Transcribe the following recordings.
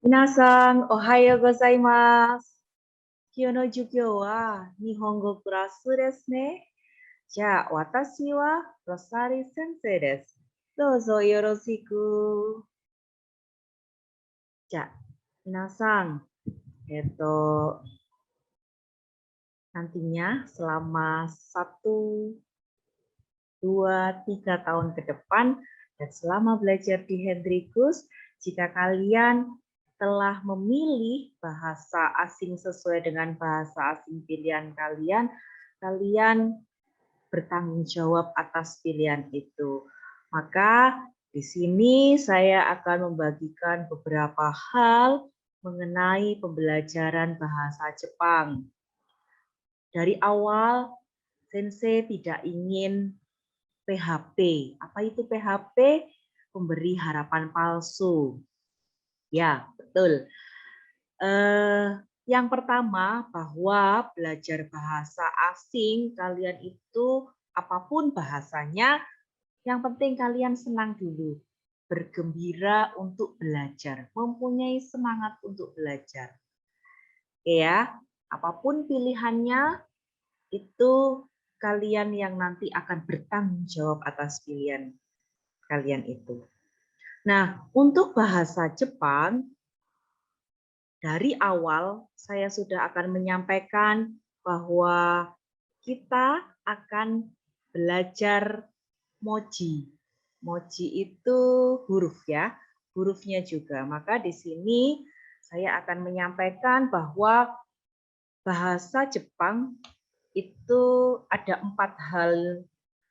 Minasan, ohayo gozaimasu. Kyou no jugyou wa Nihongo kurasu desu ne. Ja, watashi wa Rosari sensei desu. Douzo yoroshiku. Ja, minasan, nantinya selama 1, 2, 3 tahun ke depan dan selama belajar di Hendrikus, jika kalian telah memilih bahasa asing sesuai dengan bahasa asing pilihan kalian, kalian bertanggung jawab atas pilihan itu. Maka di sini saya akan membagikan beberapa hal mengenai pembelajaran bahasa Jepang. Dari awal, Sensei tidak ingin PHP. Apa itu PHP? Pemberi harapan palsu. Ya, betul. Yang pertama, bahwa belajar bahasa asing kalian itu apapun bahasanya, yang penting kalian senang dulu, bergembira untuk belajar, mempunyai semangat untuk belajar. Ya, apapun pilihannya, itu kalian yang nanti akan bertanggung jawab atas pilihan kalian itu. Nah, untuk bahasa Jepang, dari awal saya sudah akan menyampaikan bahwa kita akan belajar moji. Moji itu huruf ya, hurufnya juga. Maka di sini saya akan menyampaikan bahwa bahasa Jepang itu ada 4 hal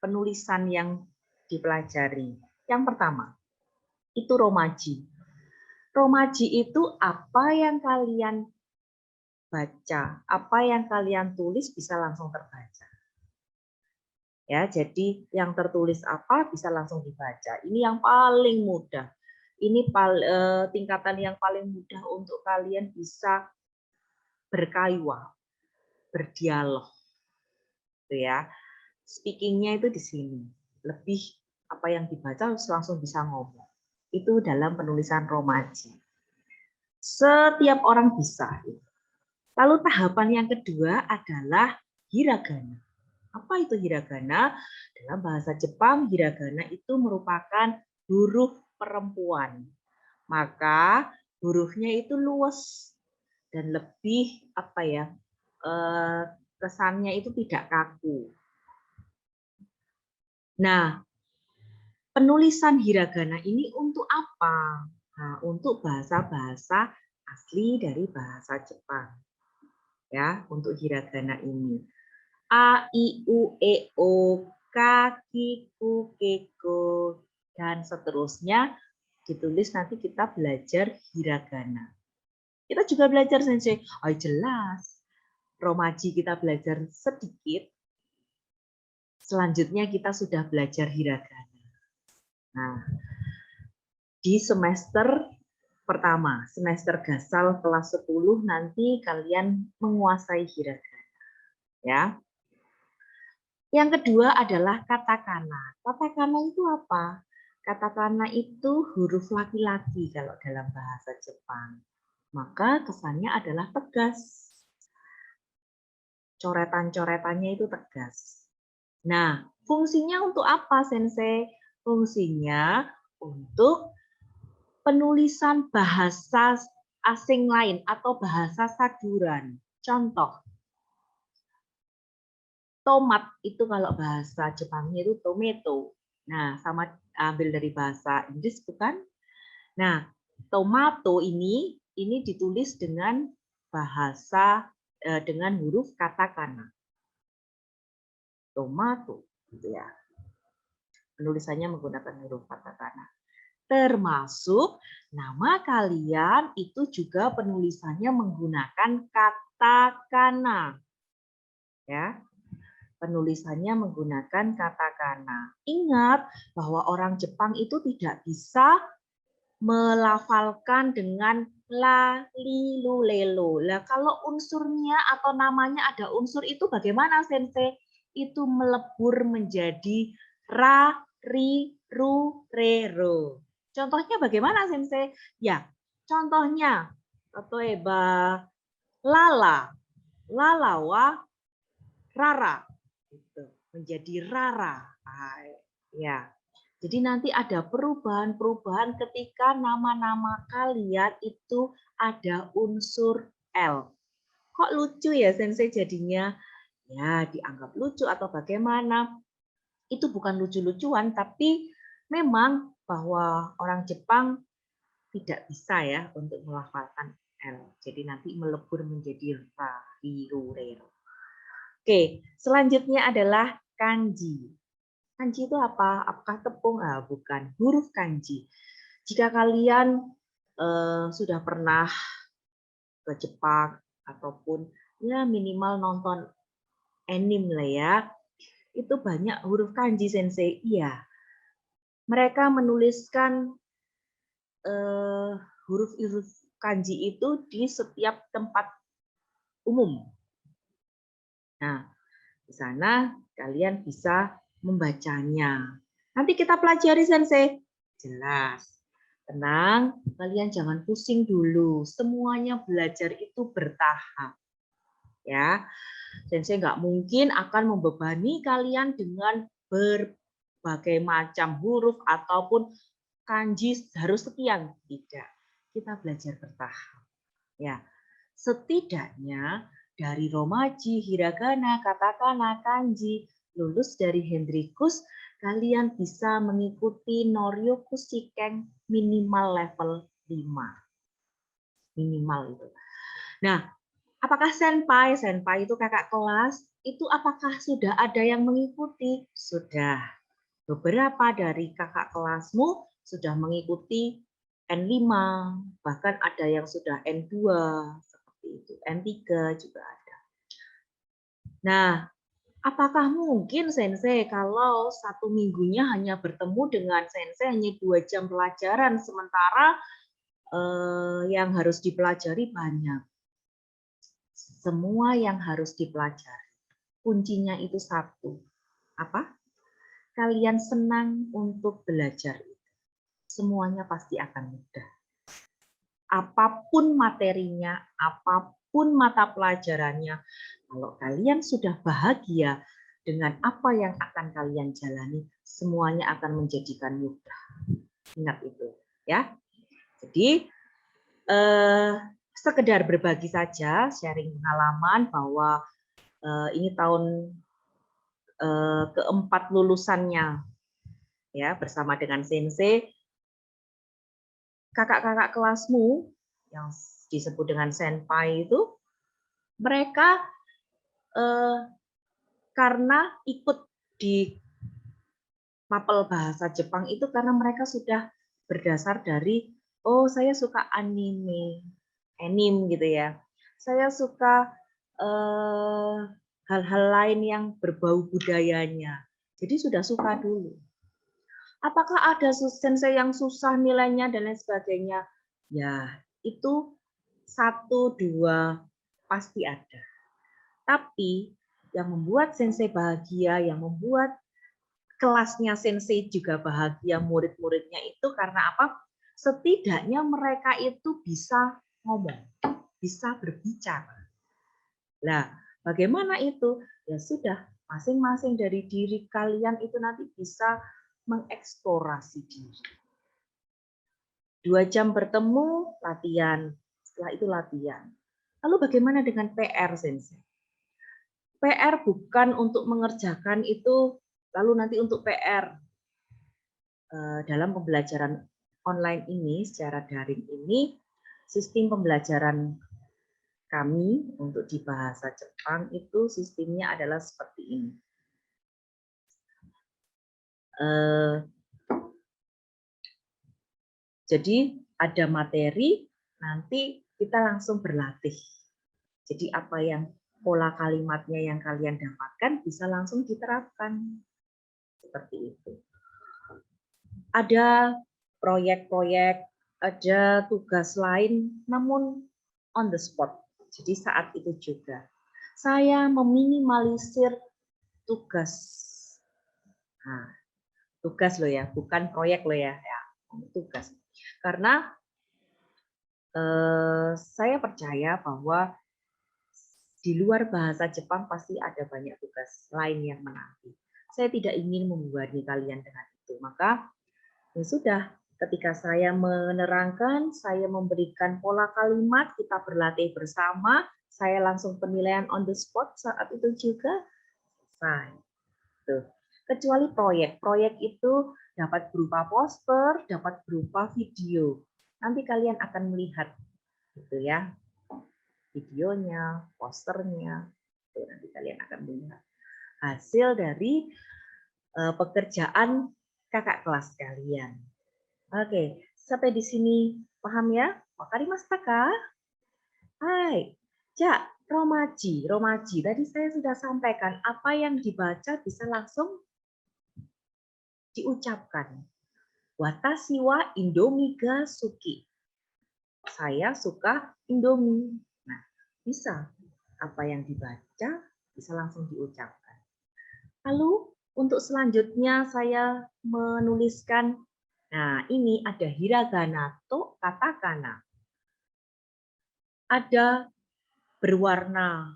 penulisan yang dipelajari. Yang pertama, itu romaji. Romaji itu apa yang kalian baca, apa yang kalian tulis bisa langsung terbaca. Ya, jadi yang tertulis apa bisa langsung dibaca. Ini yang paling mudah. Ini tingkatan yang paling mudah untuk kalian bisa berkaiwa, berdialog. Gitu ya. Speakingnya itu di sini. Lebih apa yang dibaca langsung bisa ngomong. Itu dalam penulisan romaji. Setiap orang bisa. Lalu tahapan yang kedua adalah hiragana. Apa itu hiragana? Dalam bahasa Jepang, hiragana itu merupakan huruf perempuan. Maka hurufnya itu luas dan lebih kesannya itu tidak kaku. Nah, penulisan hiragana ini untuk apa? Nah, untuk bahasa-bahasa asli dari bahasa Jepang. Ya, untuk hiragana ini. A, I, U, E, O, K, Ki, Ku, Ke, Ko, dan seterusnya ditulis nanti kita belajar hiragana. Kita juga belajar sensei. Oh jelas. Romaji kita belajar sedikit. Selanjutnya kita sudah belajar hiragana. Nah, di semester pertama, semester Gasal kelas 10 nanti kalian menguasai hiragana. Ya. Yang kedua adalah katakana. Katakana itu apa? Katakana itu huruf laki-laki kalau dalam bahasa Jepang. Maka kesannya adalah tegas. Coretan-coretannya itu tegas. Nah, fungsinya untuk apa, Sensei? Fungsinya untuk penulisan bahasa asing lain atau bahasa saduran. Contoh, tomat itu kalau bahasa Jepangnya itu tomato. Nah, sama ambil dari bahasa Inggris bukan? Nah, tomato ini ditulis dengan bahasa dengan huruf katakana. Tomato gitu ya. Penulisannya menggunakan huruf katakana. Termasuk nama kalian itu juga penulisannya menggunakan katakana. Ya. Penulisannya menggunakan katakana. Ingat bahwa orang Jepang itu tidak bisa melafalkan dengan la, li, lu, lelo. Lah kalau unsurnya atau namanya ada unsur itu bagaimana, Sensei? Itu melebur menjadi ra, ri, ru, re, ro. Contohnya bagaimana, Sensei? Ya, Contohnya, Toeba, lala, lala wa rara, gitu. Menjadi rara. Ya. Jadi nanti ada perubahan-perubahan ketika nama-nama kalian itu ada unsur L. Kok lucu ya Sensei jadinya? Ya, dianggap lucu atau bagaimana? Itu bukan lucu-lucuan, tapi memang bahwa orang Jepang tidak bisa ya untuk melafalkan L. Jadi nanti melebur menjadi ra, riru, rero. Oke, selanjutnya adalah kanji. Kanji itu apa? Apakah tepung? Bukan. Huruf kanji. Jika kalian sudah pernah ke Jepang ataupun ya minimal nonton anime lah ya, itu banyak huruf kanji Sensei. Iya, mereka menuliskan huruf-huruf kanji itu di setiap tempat umum. Nah, di sana kalian bisa membacanya. Nanti kita pelajari Sensei. Jelas. Tenang, kalian jangan pusing dulu. Semuanya belajar itu bertahap. Ya, Sensei nggak mungkin akan membebani kalian dengan berbagai macam huruf ataupun kanji harus sekian. Tidak. Kita belajar bertahap. Ya, setidaknya dari romaji, hiragana, katakana, kanji, lulus dari Hendrikus, kalian bisa mengikuti Noryoku Shiken minimal level 5. Minimal itu. Nah, apakah senpai? Senpai itu kakak kelas. Itu apakah sudah ada yang mengikuti? Sudah. Beberapa dari kakak kelasmu sudah mengikuti N5, bahkan ada yang sudah N2, seperti itu. N3 juga ada. Nah, apakah mungkin Sensei kalau satu minggunya hanya bertemu dengan Sensei hanya 2 jam pelajaran, sementara yang harus dipelajari banyak. Semua yang harus dipelajari. Kuncinya itu satu. Apa? Kalian senang untuk belajar. Semuanya pasti akan mudah. Apapun materinya, apapun mata pelajarannya, kalau kalian sudah bahagia dengan apa yang akan kalian jalani, semuanya akan menjadikan mudah. Ingat itu, ya. Jadi sekedar berbagi saja, sharing pengalaman bahwa ini tahun keempat lulusannya, ya, bersama dengan Sensei. Kakak-kakak kelasmu yang disebut dengan senpai itu, mereka karena ikut di mapel bahasa Jepang itu karena mereka sudah berdasar dari, oh saya suka anime gitu ya. Saya suka hal-hal lain yang berbau budayanya. Jadi sudah suka dulu. Apakah ada sensei yang susah nilainya dan lain sebagainya? Ya, itu 1, 2 pasti ada. Tapi yang membuat sensei bahagia, yang membuat kelasnya sensei juga bahagia, murid-muridnya itu karena apa? Setidaknya mereka itu bisa ngomong, bisa berbicara. Nah, bagaimana itu? Ya sudah, masing-masing dari diri kalian itu nanti bisa mengeksplorasi diri. 2 jam bertemu, latihan. Setelah itu latihan. Lalu bagaimana dengan PR, Sensei? PR bukan untuk mengerjakan itu, lalu nanti untuk PR. Dalam pembelajaran online ini, secara daring ini, sistem pembelajaran kami untuk di bahasa Jepang itu sistemnya adalah seperti ini. Jadi ada materi, nanti kita langsung berlatih. Jadi apa yang pola kalimatnya yang kalian dapatkan bisa langsung diterapkan. Seperti itu. Ada proyek-proyek, ada tugas lain, namun on the spot. Jadi saat itu juga. Saya meminimalisir tugas. Nah, tugas loh ya, bukan proyek loh ya, tugas. Karena Saya percaya bahwa di luar bahasa Jepang pasti ada banyak tugas lain yang menanti. Saya tidak ingin membebani kalian dengan itu. Maka ya sudah, ketika saya menerangkan, saya memberikan pola kalimat, kita berlatih bersama, saya langsung penilaian on the spot saat itu juga selesai. Tuh. Kecuali proyek. Proyek itu dapat berupa poster, dapat berupa video. Nanti kalian akan melihat gitu ya, videonya, posternya. Tuh, nanti kalian akan melihat hasil dari pekerjaan kakak kelas kalian. Oke, sampai di sini paham ya? Wakarimashita ka? Hai. Ja, romaji. Romaji, tadi saya sudah sampaikan, apa yang dibaca bisa langsung diucapkan. Watashi wa Indomie ga suki. Saya suka Indomie. Nah, bisa. Apa yang dibaca bisa langsung diucapkan. Lalu, untuk selanjutnya saya menuliskan, nah ini ada hiragana to katakana. Ada berwarna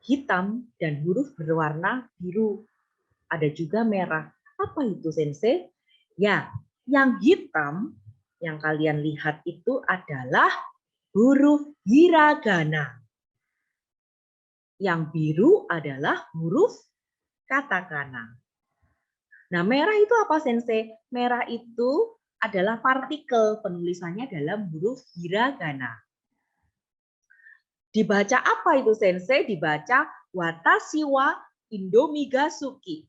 hitam dan huruf berwarna biru. Ada juga merah. Apa itu, Sensei? Ya, yang hitam yang kalian lihat itu adalah huruf hiragana. Yang biru adalah huruf katakana. Nah, merah itu apa, Sensei? Merah itu adalah partikel, penulisannya dalam huruf hiragana. Dibaca apa itu, Sensei? Dibaca watashi wa Indomie ga suki.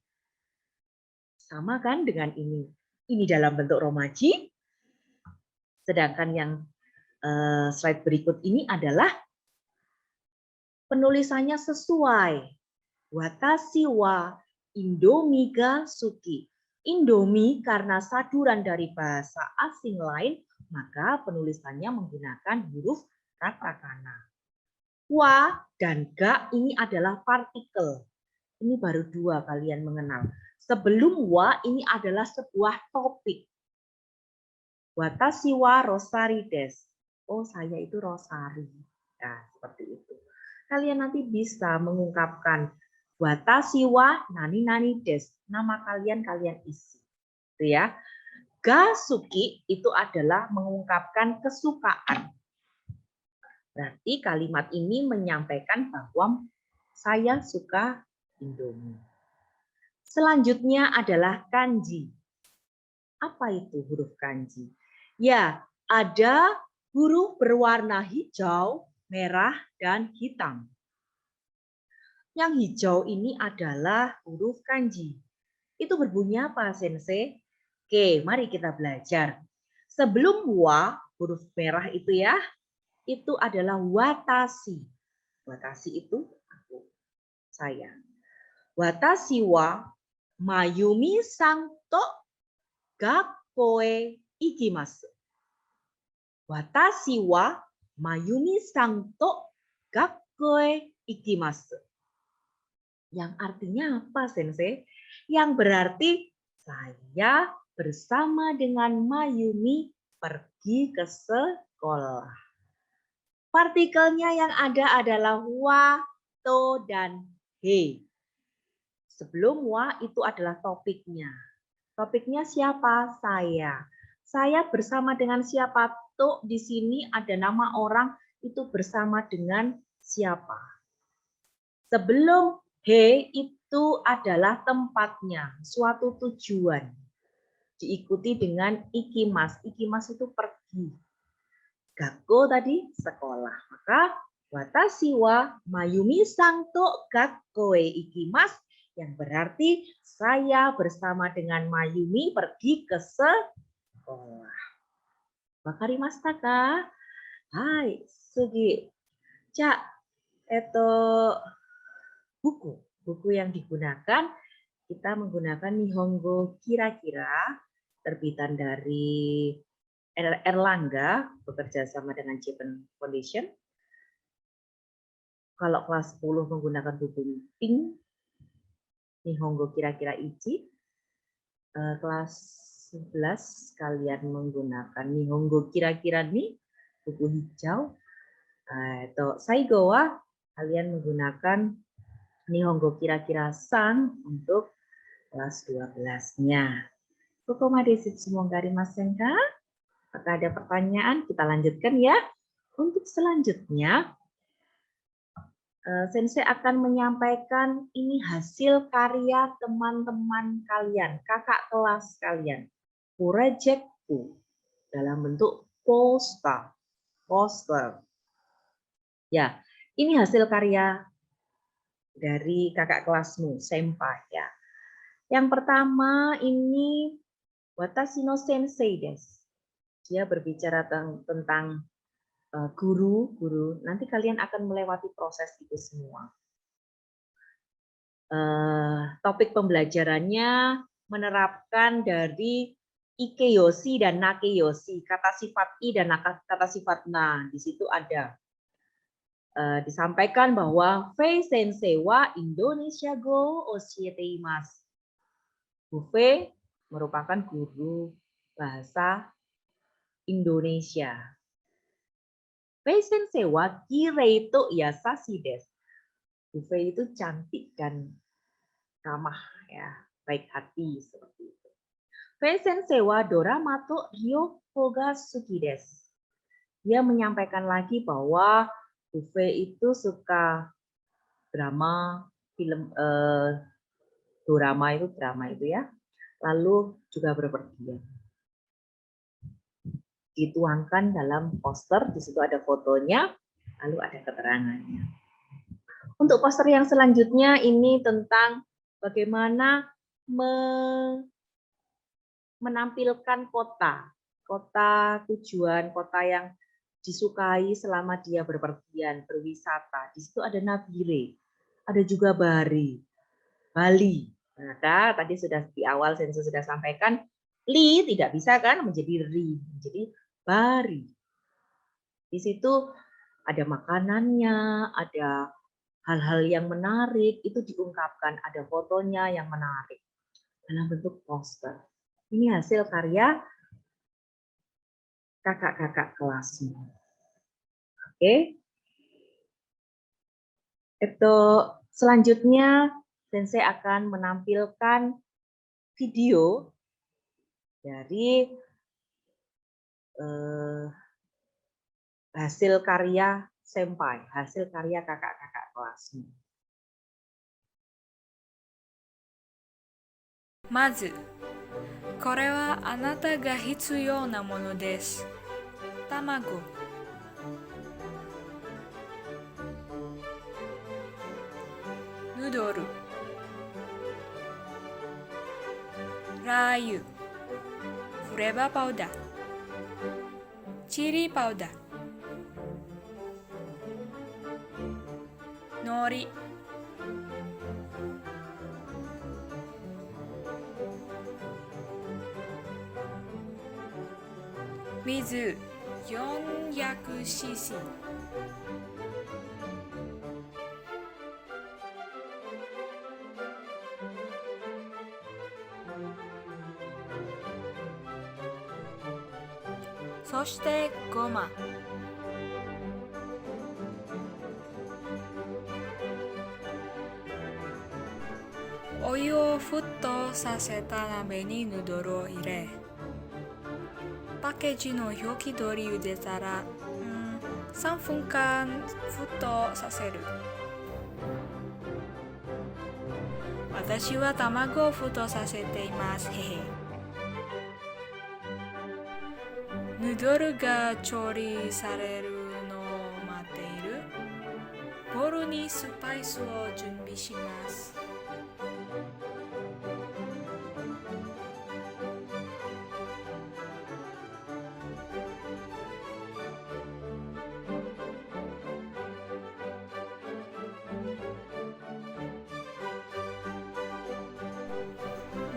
Sama kan dengan ini. Ini dalam bentuk romaji. Sedangkan yang slide berikut ini adalah penulisannya sesuai. Watashi wa Indomie ga suki. Indomie karena saduran dari bahasa asing lain, maka penulisannya menggunakan huruf katakana. Wa dan ga ini adalah partikel. Ini baru dua kalian mengenal. Sebelum wa ini adalah sebuah topik. Watashi wa Rosari des. Oh, saya itu Rosari. Nah, seperti itu. Kalian nanti bisa mengungkapkan watashi wa nani-nani des. Nama kalian isi. Itu ya. Ga suki itu adalah mengungkapkan kesukaan. Berarti kalimat ini menyampaikan bahwa saya suka Indomie. Selanjutnya adalah kanji. Apa itu huruf kanji? Ya, ada huruf berwarna hijau, merah, dan hitam. Yang hijau ini adalah huruf kanji. Itu berbunyi apa, Sensei? Oke, mari kita belajar. Sebelum wa, huruf merah itu ya, itu adalah watashi. Watashi itu aku, saya. Watashi wa Mayumi sang to gakkoe ikimasu. Watashi wa Mayumi sang to gakkoe ikimasu. Yang artinya apa, Sensei? Yang berarti saya bersama dengan Mayumi pergi ke sekolah. Partikelnya yang ada adalah wa, to, dan he. Sebelum wa itu adalah topiknya. Topiknya siapa? Saya. Saya bersama dengan siapa? To di sini ada nama orang, itu bersama dengan siapa. Sebelum he itu adalah tempatnya, suatu tujuan. Diikuti dengan ikimas. Ikimas itu pergi. Gakko tadi sekolah. Maka watashi wa Mayumi sang to gakkoe ikimas, yang berarti saya bersama dengan Mayumi pergi ke sekolah. Wakarimashita ka? Hai, sugi. Ja, buku yang digunakan, kita menggunakan Nihongo Kira-kira, terbitan dari Erlangga, bekerja sama dengan Japan Foundation. Kalau kelas 10 menggunakan buku Pink, Nihongo Kira-kira Ichi. Kelas 11 kalian menggunakan Nihongo Kira-kira ni buku hijau. Atau Saigo wa kalian menggunakan Nihongo Kira-Kira San untuk kelas 12-nya. Kokoma desu mo arimasen ka? Apakah ada pertanyaan? Kita lanjutkan ya. Untuk selanjutnya, Sensei akan menyampaikan ini hasil karya teman-teman kalian, kakak kelas kalian. Projectku dalam bentuk poster. Ya, ini hasil karya dari kakak kelasmu, senpai ya. Yang pertama ini Watashi no sensei desu. Dia berbicara tentang guru. Nanti kalian akan melewati proses itu semua. Topik pembelajarannya menerapkan dari ikeyoshi dan nakeyoshi, kata sifat i dan kata sifat na. Di situ ada disampaikan bahwa Fei Sensei wa Indonesia go oshiete imasu. Bu Fei merupakan guru bahasa Indonesia. Fei Sensei wa kirei to yasashi desu. Bu Fei itu cantik dan ramah ya, baik hati seperti itu. Fei Sensei wa dorama to ryoko ga suki desu. Dia menyampaikan lagi bahwa Bu Fei itu suka drama, film drama itu ya. Lalu juga berpergian. Dituangkan dalam poster, di situ ada fotonya, lalu ada keterangannya. Untuk poster yang selanjutnya ini tentang bagaimana menampilkan kota tujuan, kota yang disukai selama dia berpergian, berwisata. Di situ ada Nabire, ada juga Bali. Maka tadi sudah di awal Sensei sudah sampaikan, li tidak bisa kan menjadi ri, menjadi Bari. Di situ ada makanannya, ada hal-hal yang menarik, itu diungkapkan, ada fotonya yang menarik dalam bentuk poster. Ini hasil karya kakak-kakak kelasmu. Oke. Itu selanjutnya Sensei akan menampilkan video dari hasil karya senpai, hasil karya kakak-kakak kelasmu. まず、これはあなたが必要なものです。卵、ヌードル、ラー油、フレーバーパウダー、チリパウダー、海苔、水 400cc。 そしてごま、お湯を沸騰させた鍋にヌードルを入れ、パッケージの表記通り茹でたら、3分間沸騰させる。私は卵を沸騰させています。へへ。ヌードルが調理されるのを待っている。ボウルにスパイスを準備します。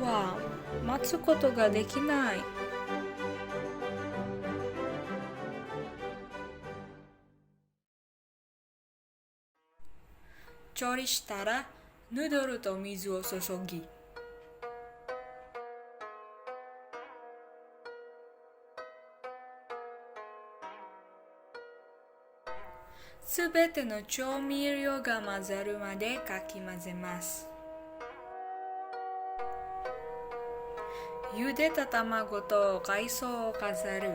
わあ、待つことができない。調理したらヌードルと水を注ぎ、すべての調味料が混ざるまでかき混ぜます。茹でた卵と海藻を飾る。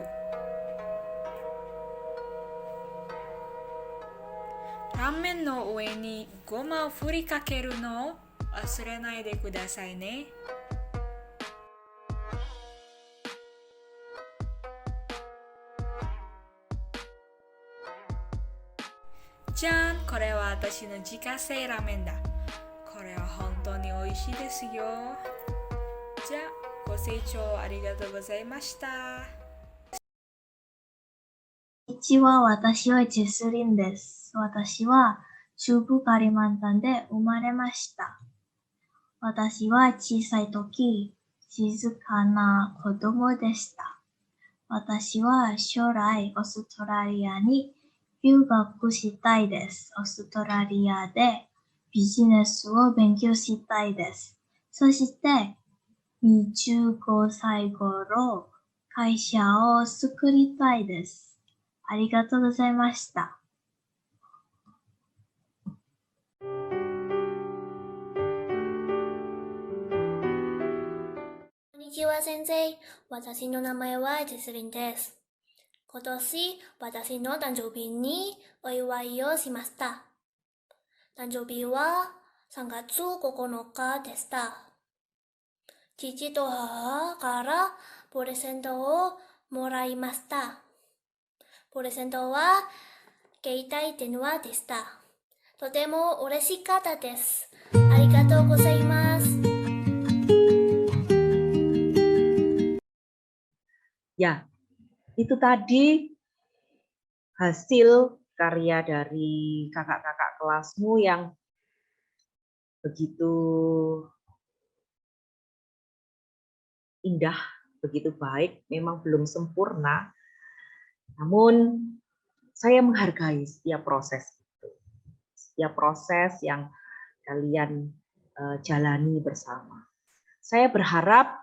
ラーメンの上にごまを振りかけるのを忘れないでくださいね。じゃん、これは私の自家製ラーメンだ。これは本当に美味しいですよ。じゃあ、ご清聴ありがとうございました。こんにちは、私はジェスリンです。私は中部カリマンタンで生まれました。私は小さい時、静かな子供でした。私は将来オーストラリアに留学したいです。オーストラリアでビジネスを勉強したいです。そして25歳頃、会社を作りたいです。ありがとうございました。こんにちは先生。私の名前はジェスリンです。今年、私の誕生日にお祝いをしました。誕生日は3月9日でした。父と母からプレゼントをもらいました。プレゼントは携帯電話でした。とても嬉しかったです。ありがとうございます。Ya, itu tadi hasil karya dari kakak-kakak kelasmu yang begitu indah, begitu baik, memang belum sempurna, namun saya menghargai setiap proses itu, setiap proses yang kalian jalani bersama. Saya berharap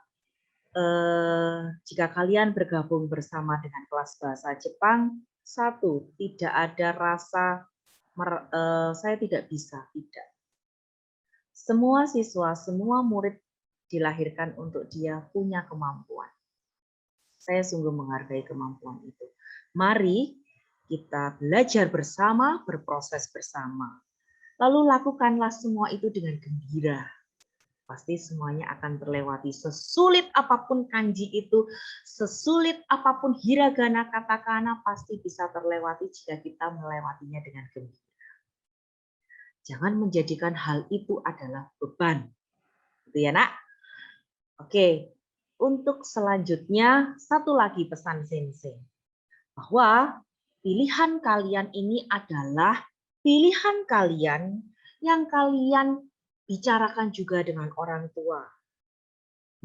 jika kalian bergabung bersama dengan kelas bahasa Jepang, satu, tidak ada rasa saya tidak bisa, tidak. Semua siswa, semua murid dilahirkan untuk dia punya kemampuan. Saya sungguh menghargai kemampuan itu. Mari kita belajar bersama, berproses bersama. Lalu lakukanlah semua itu dengan gembira. Pasti semuanya akan terlewati. Sesulit apapun kanji itu, sesulit apapun hiragana katakana, pasti bisa terlewati jika kita melewatinya dengan gembira. Jangan menjadikan hal itu adalah beban. Gitu ya, Nak? Oke, untuk selanjutnya, satu lagi pesan Sensei. Bahwa pilihan kalian ini adalah pilihan kalian yang kalian bicarakan juga dengan orang tua.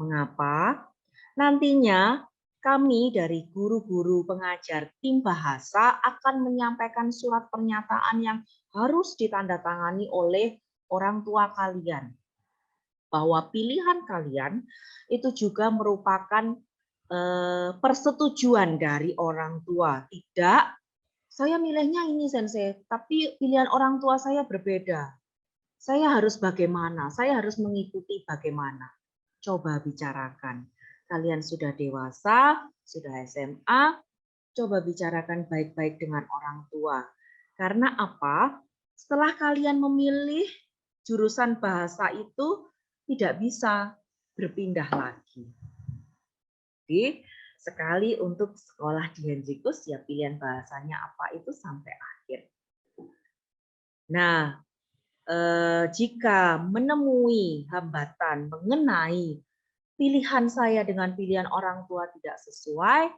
Mengapa? Nantinya kami dari guru-guru pengajar tim bahasa akan menyampaikan surat pernyataan yang harus ditandatangani oleh orang tua kalian. Bahwa pilihan kalian itu juga merupakan persetujuan dari orang tua. Tidak, saya milihnya ini Sensei, tapi pilihan orang tua saya berbeda. Saya harus bagaimana? Saya harus mengikuti bagaimana? Coba bicarakan. Kalian sudah dewasa, sudah SMA, coba bicarakan baik-baik dengan orang tua. Karena apa? Setelah kalian memilih jurusan bahasa itu, tidak bisa berpindah lagi. Jadi, sekali untuk sekolah di Henrikus, ya pilihan bahasanya apa itu sampai akhir. Nah, jika menemui hambatan mengenai pilihan saya dengan pilihan orang tua tidak sesuai,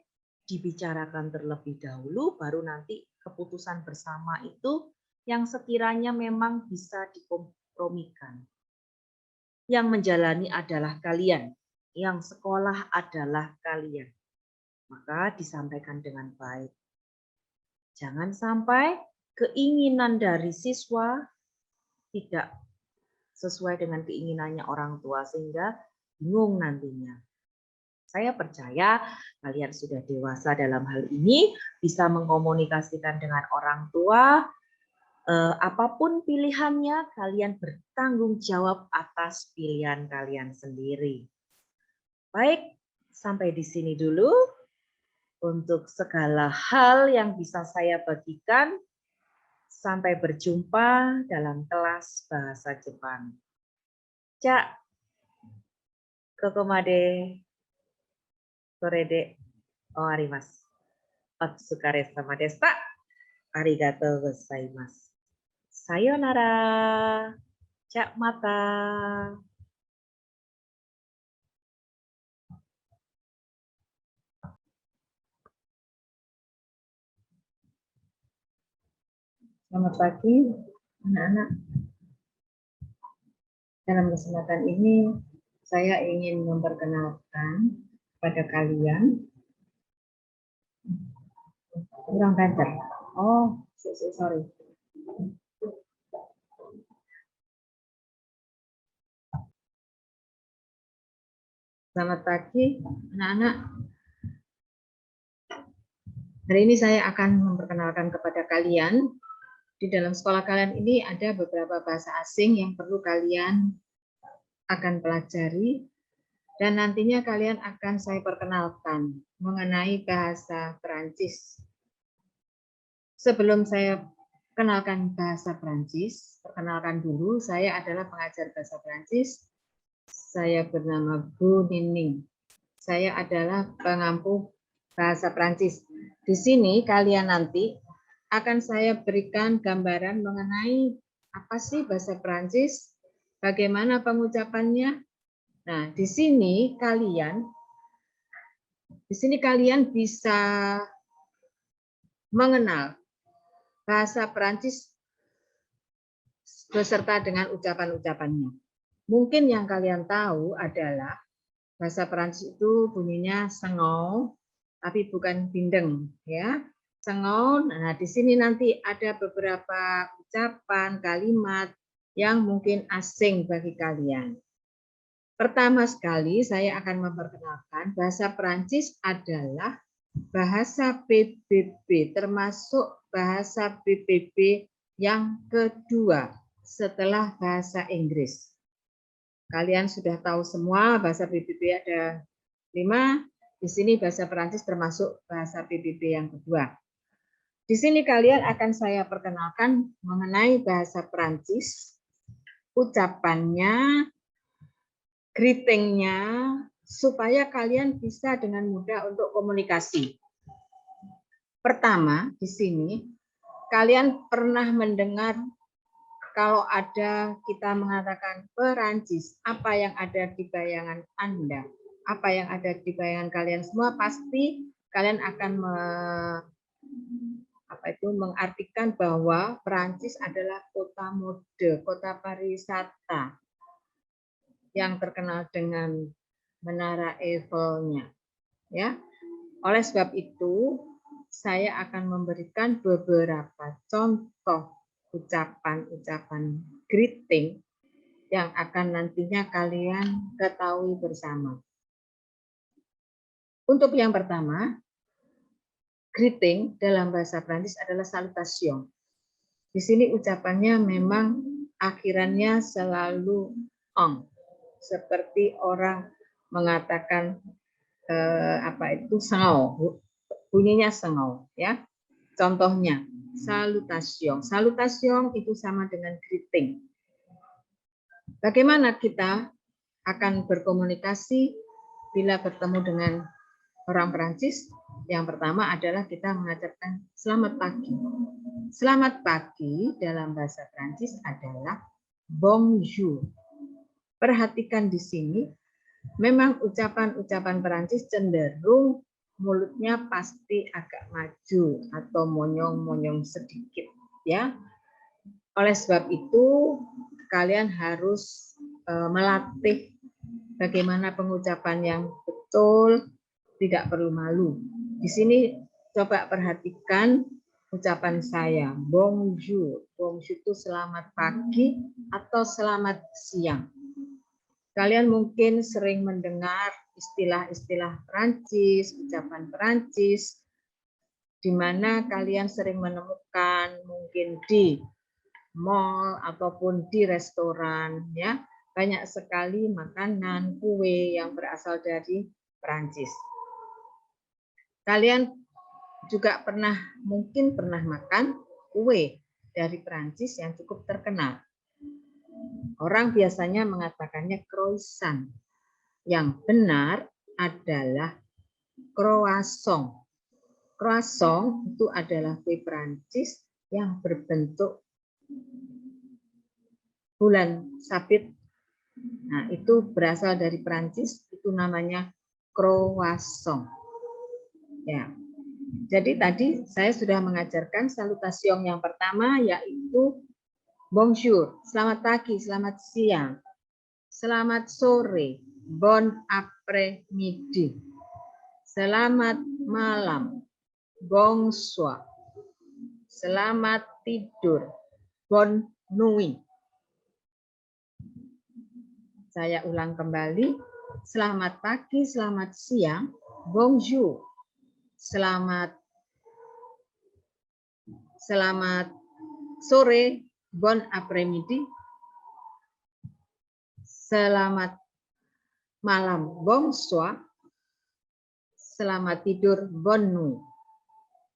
dibicarakan terlebih dahulu, baru nanti keputusan bersama itu yang sekiranya memang bisa dikompromikan. Yang menjalani adalah kalian, yang sekolah adalah kalian. Maka disampaikan dengan baik. Jangan sampai keinginan dari siswa tidak sesuai dengan keinginannya orang tua sehingga bingung nantinya. Saya percaya kalian sudah dewasa dalam hal ini, bisa mengkomunikasikan dengan orang tua, Apapun pilihannya, kalian bertanggung jawab atas pilihan kalian sendiri. Baik, sampai di sini dulu untuk segala hal yang bisa saya bagikan. Sampai berjumpa dalam kelas bahasa Jepang. Cak, kokomade, korede, oarimasu. Otsukaresama deshita. Arigatou gozaimasu. Sayonara. Cak mata. Selamat pagi, anak-anak. Dalam kesempatan ini, saya ingin memperkenalkan kepada kalian. Kurang kencang. Oh, sorry. Selamat pagi, anak-anak. Hari ini saya akan memperkenalkan kepada kalian. Di dalam sekolah kalian ini ada beberapa bahasa asing yang perlu kalian akan pelajari. Dan nantinya kalian akan saya perkenalkan mengenai bahasa Perancis. Sebelum saya kenalkan bahasa Perancis, perkenalkan dulu, saya adalah pengajar bahasa Perancis. Saya bernama Bu Nining. Saya adalah pengampu bahasa Perancis. Di sini kalian nanti akan saya berikan gambaran mengenai apa sih bahasa Perancis, bagaimana pengucapannya. Nah, di sini kalian bisa mengenal bahasa Perancis beserta dengan ucapan-ucapannya. Mungkin yang kalian tahu adalah bahasa Perancis itu bunyinya sengau, tapi bukan bindeng, ya. Sengau. Nah, di sini nanti ada beberapa ucapan, kalimat yang mungkin asing bagi kalian. Pertama sekali saya akan memperkenalkan bahasa Perancis adalah bahasa PBB, termasuk bahasa PBB yang kedua setelah bahasa Inggris. Kalian sudah tahu semua bahasa PBB ada 5. Di sini bahasa Perancis termasuk bahasa PBB yang kedua. Di sini kalian akan saya perkenalkan mengenai bahasa Perancis, ucapannya, greeting-nya, supaya kalian bisa dengan mudah untuk komunikasi. Pertama, di sini kalian pernah mendengar kalau ada kita mengatakan Perancis, apa yang ada di bayangan Anda, apa yang ada di bayangan kalian semua, pasti kalian akan mengartikan bahwa Perancis adalah kota mode, kota pariwisata yang terkenal dengan Menara Eiffel-nya, ya. Oleh sebab itu, saya akan memberikan beberapa contoh ucapan-ucapan greeting yang akan nantinya kalian ketahui bersama. Untuk yang pertama, greeting dalam bahasa Prancis adalah salutation. Di sini ucapannya memang akhirannya selalu on, seperti orang mengatakan sengau, bunyinya sengau, ya. Contohnya salutation. Salutation itu sama dengan greeting. Bagaimana kita akan berkomunikasi bila bertemu dengan orang Perancis? Yang pertama adalah kita mengajarkan selamat pagi. Selamat pagi dalam bahasa Perancis adalah bonjour. Perhatikan di sini, memang ucapan-ucapan Perancis cenderung mulutnya pasti agak maju atau monyong-monyong sedikit, ya. Oleh sebab itu, kalian harus melatih bagaimana pengucapan yang betul, tidak perlu malu. Di sini coba perhatikan ucapan saya, bonjour. Bonjour itu selamat pagi atau selamat siang. Kalian mungkin sering mendengar istilah-istilah Perancis, ucapan Perancis, di mana kalian sering menemukan mungkin di mall ataupun di restoran, ya. Banyak sekali makanan, kue yang berasal dari Perancis. Kalian juga mungkin pernah makan kue dari Perancis yang cukup terkenal. Orang biasanya mengatakannya croissant. Yang benar adalah croissant. Croissant itu adalah kue Perancis yang berbentuk bulan sabit. Nah, itu berasal dari Perancis, itu namanya croissant. Ya. Jadi tadi saya sudah mengajarkan salutation yang pertama, yaitu bonjour, selamat pagi, selamat siang, selamat sore, bon après-midi, selamat malam, bonsoir, selamat tidur, bonne nuit. Saya ulang kembali, selamat pagi, selamat siang, bonjour, selamat sore, bon après-midi, selamat malam, bonsoir, selamat tidur, bonne nuit.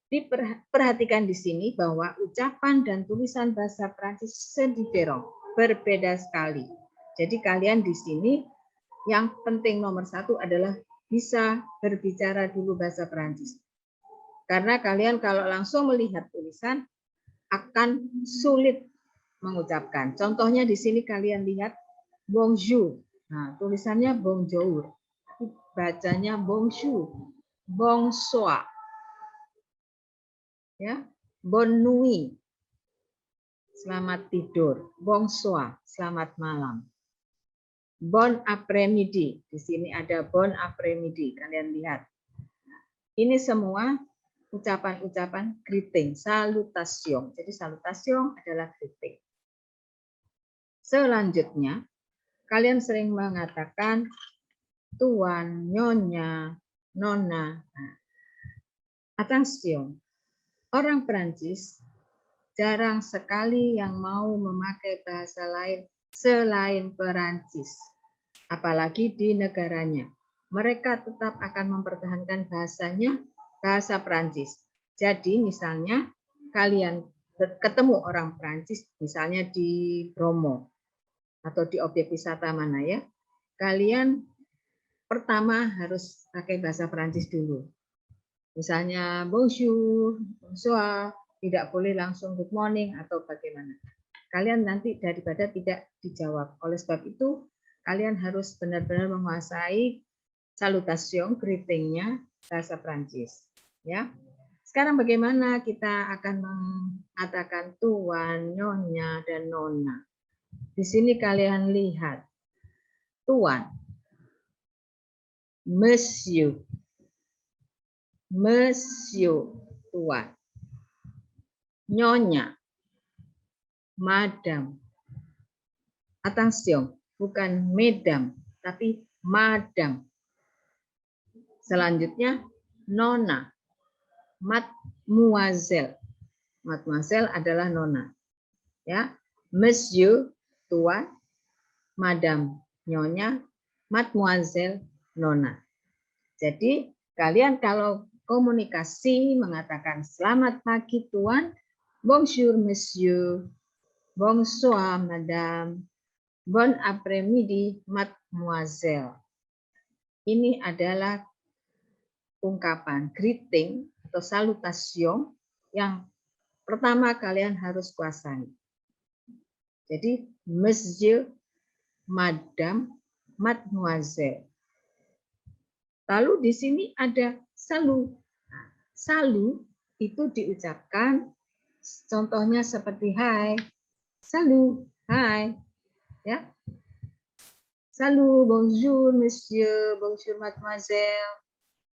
Diperhatikan di sini bahwa ucapan dan tulisan bahasa Prancis différent, berbeda sekali. Jadi kalian di sini yang penting nomor satu adalah bisa berbicara dulu bahasa Prancis. Karena kalian kalau langsung melihat tulisan akan sulit mengucapkan. Contohnya di sini kalian lihat bonjour. Nah, tulisannya bonjour. Bacanya bonjour, bonsoir. Ya, bonne nuit. Selamat tidur. Bonsoir, selamat malam. Bon après-midi. Di sini ada bon après-midi. Kalian lihat. Ini semua ucapan-ucapan greeting, salutation. Jadi salutation adalah greeting. Selanjutnya, kalian sering mengatakan tuan, nyonya, nona. Nah, attention. Orang Perancis jarang sekali yang mau memakai bahasa lain selain Perancis, apalagi di negaranya. Mereka tetap akan mempertahankan bahasanya, bahasa Perancis. Jadi misalnya kalian ketemu orang Perancis, misalnya di Bromo atau di objek wisata mana ya, kalian pertama harus pakai bahasa Perancis dulu. Misalnya bonjour, bonsoir, tidak boleh langsung good morning atau bagaimana. Kalian nanti daripada tidak dijawab. Oleh sebab itu, kalian harus benar-benar menguasai salutation, greeting-nya bahasa Prancis. Ya. Sekarang bagaimana kita akan mengatakan tuan, nyonya, dan nona. Di sini kalian lihat. Tuan, monsieur, monsieur, tuan. Nyonya, madam. Attention, bukan medam, tapi madam. Selanjutnya, nona, mademoiselle. Mademoiselle adalah nona. Ya, monsieur, tuan, madam, nyonya, mademoiselle, nona. Jadi, kalian kalau komunikasi mengatakan selamat pagi tuan, bonjour monsieur, bonsoir madame, bon après-midi mademoiselle. Ini adalah ungkapan greeting atau salutation yang pertama kalian harus kuasai. Jadi, monsieur, madame, mademoiselle. Lalu di sini ada salut. Salut itu diucapkan contohnya seperti hai. Salut, hai. Ya. Salut, bonjour monsieur, bonjour mademoiselle.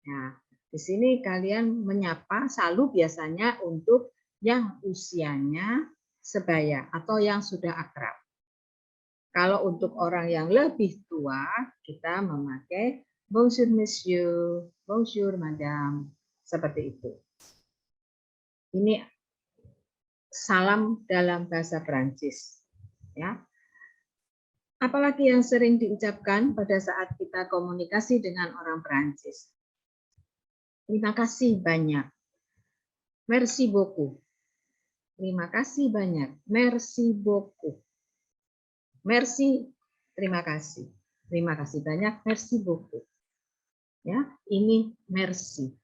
Nah, di sini kalian menyapa salut biasanya untuk yang usianya sebaya atau yang sudah akrab. Kalau untuk orang yang lebih tua, kita memakai bonjour monsieur, bonjour madame, seperti itu. Ini salam dalam bahasa Perancis. Ya. Apalagi yang sering diucapkan pada saat kita komunikasi dengan orang Perancis. Terima kasih banyak. Merci beaucoup. Terima kasih banyak. Merci beaucoup. Merci, terima kasih. Terima kasih banyak. Merci beaucoup. Ya, ini merci.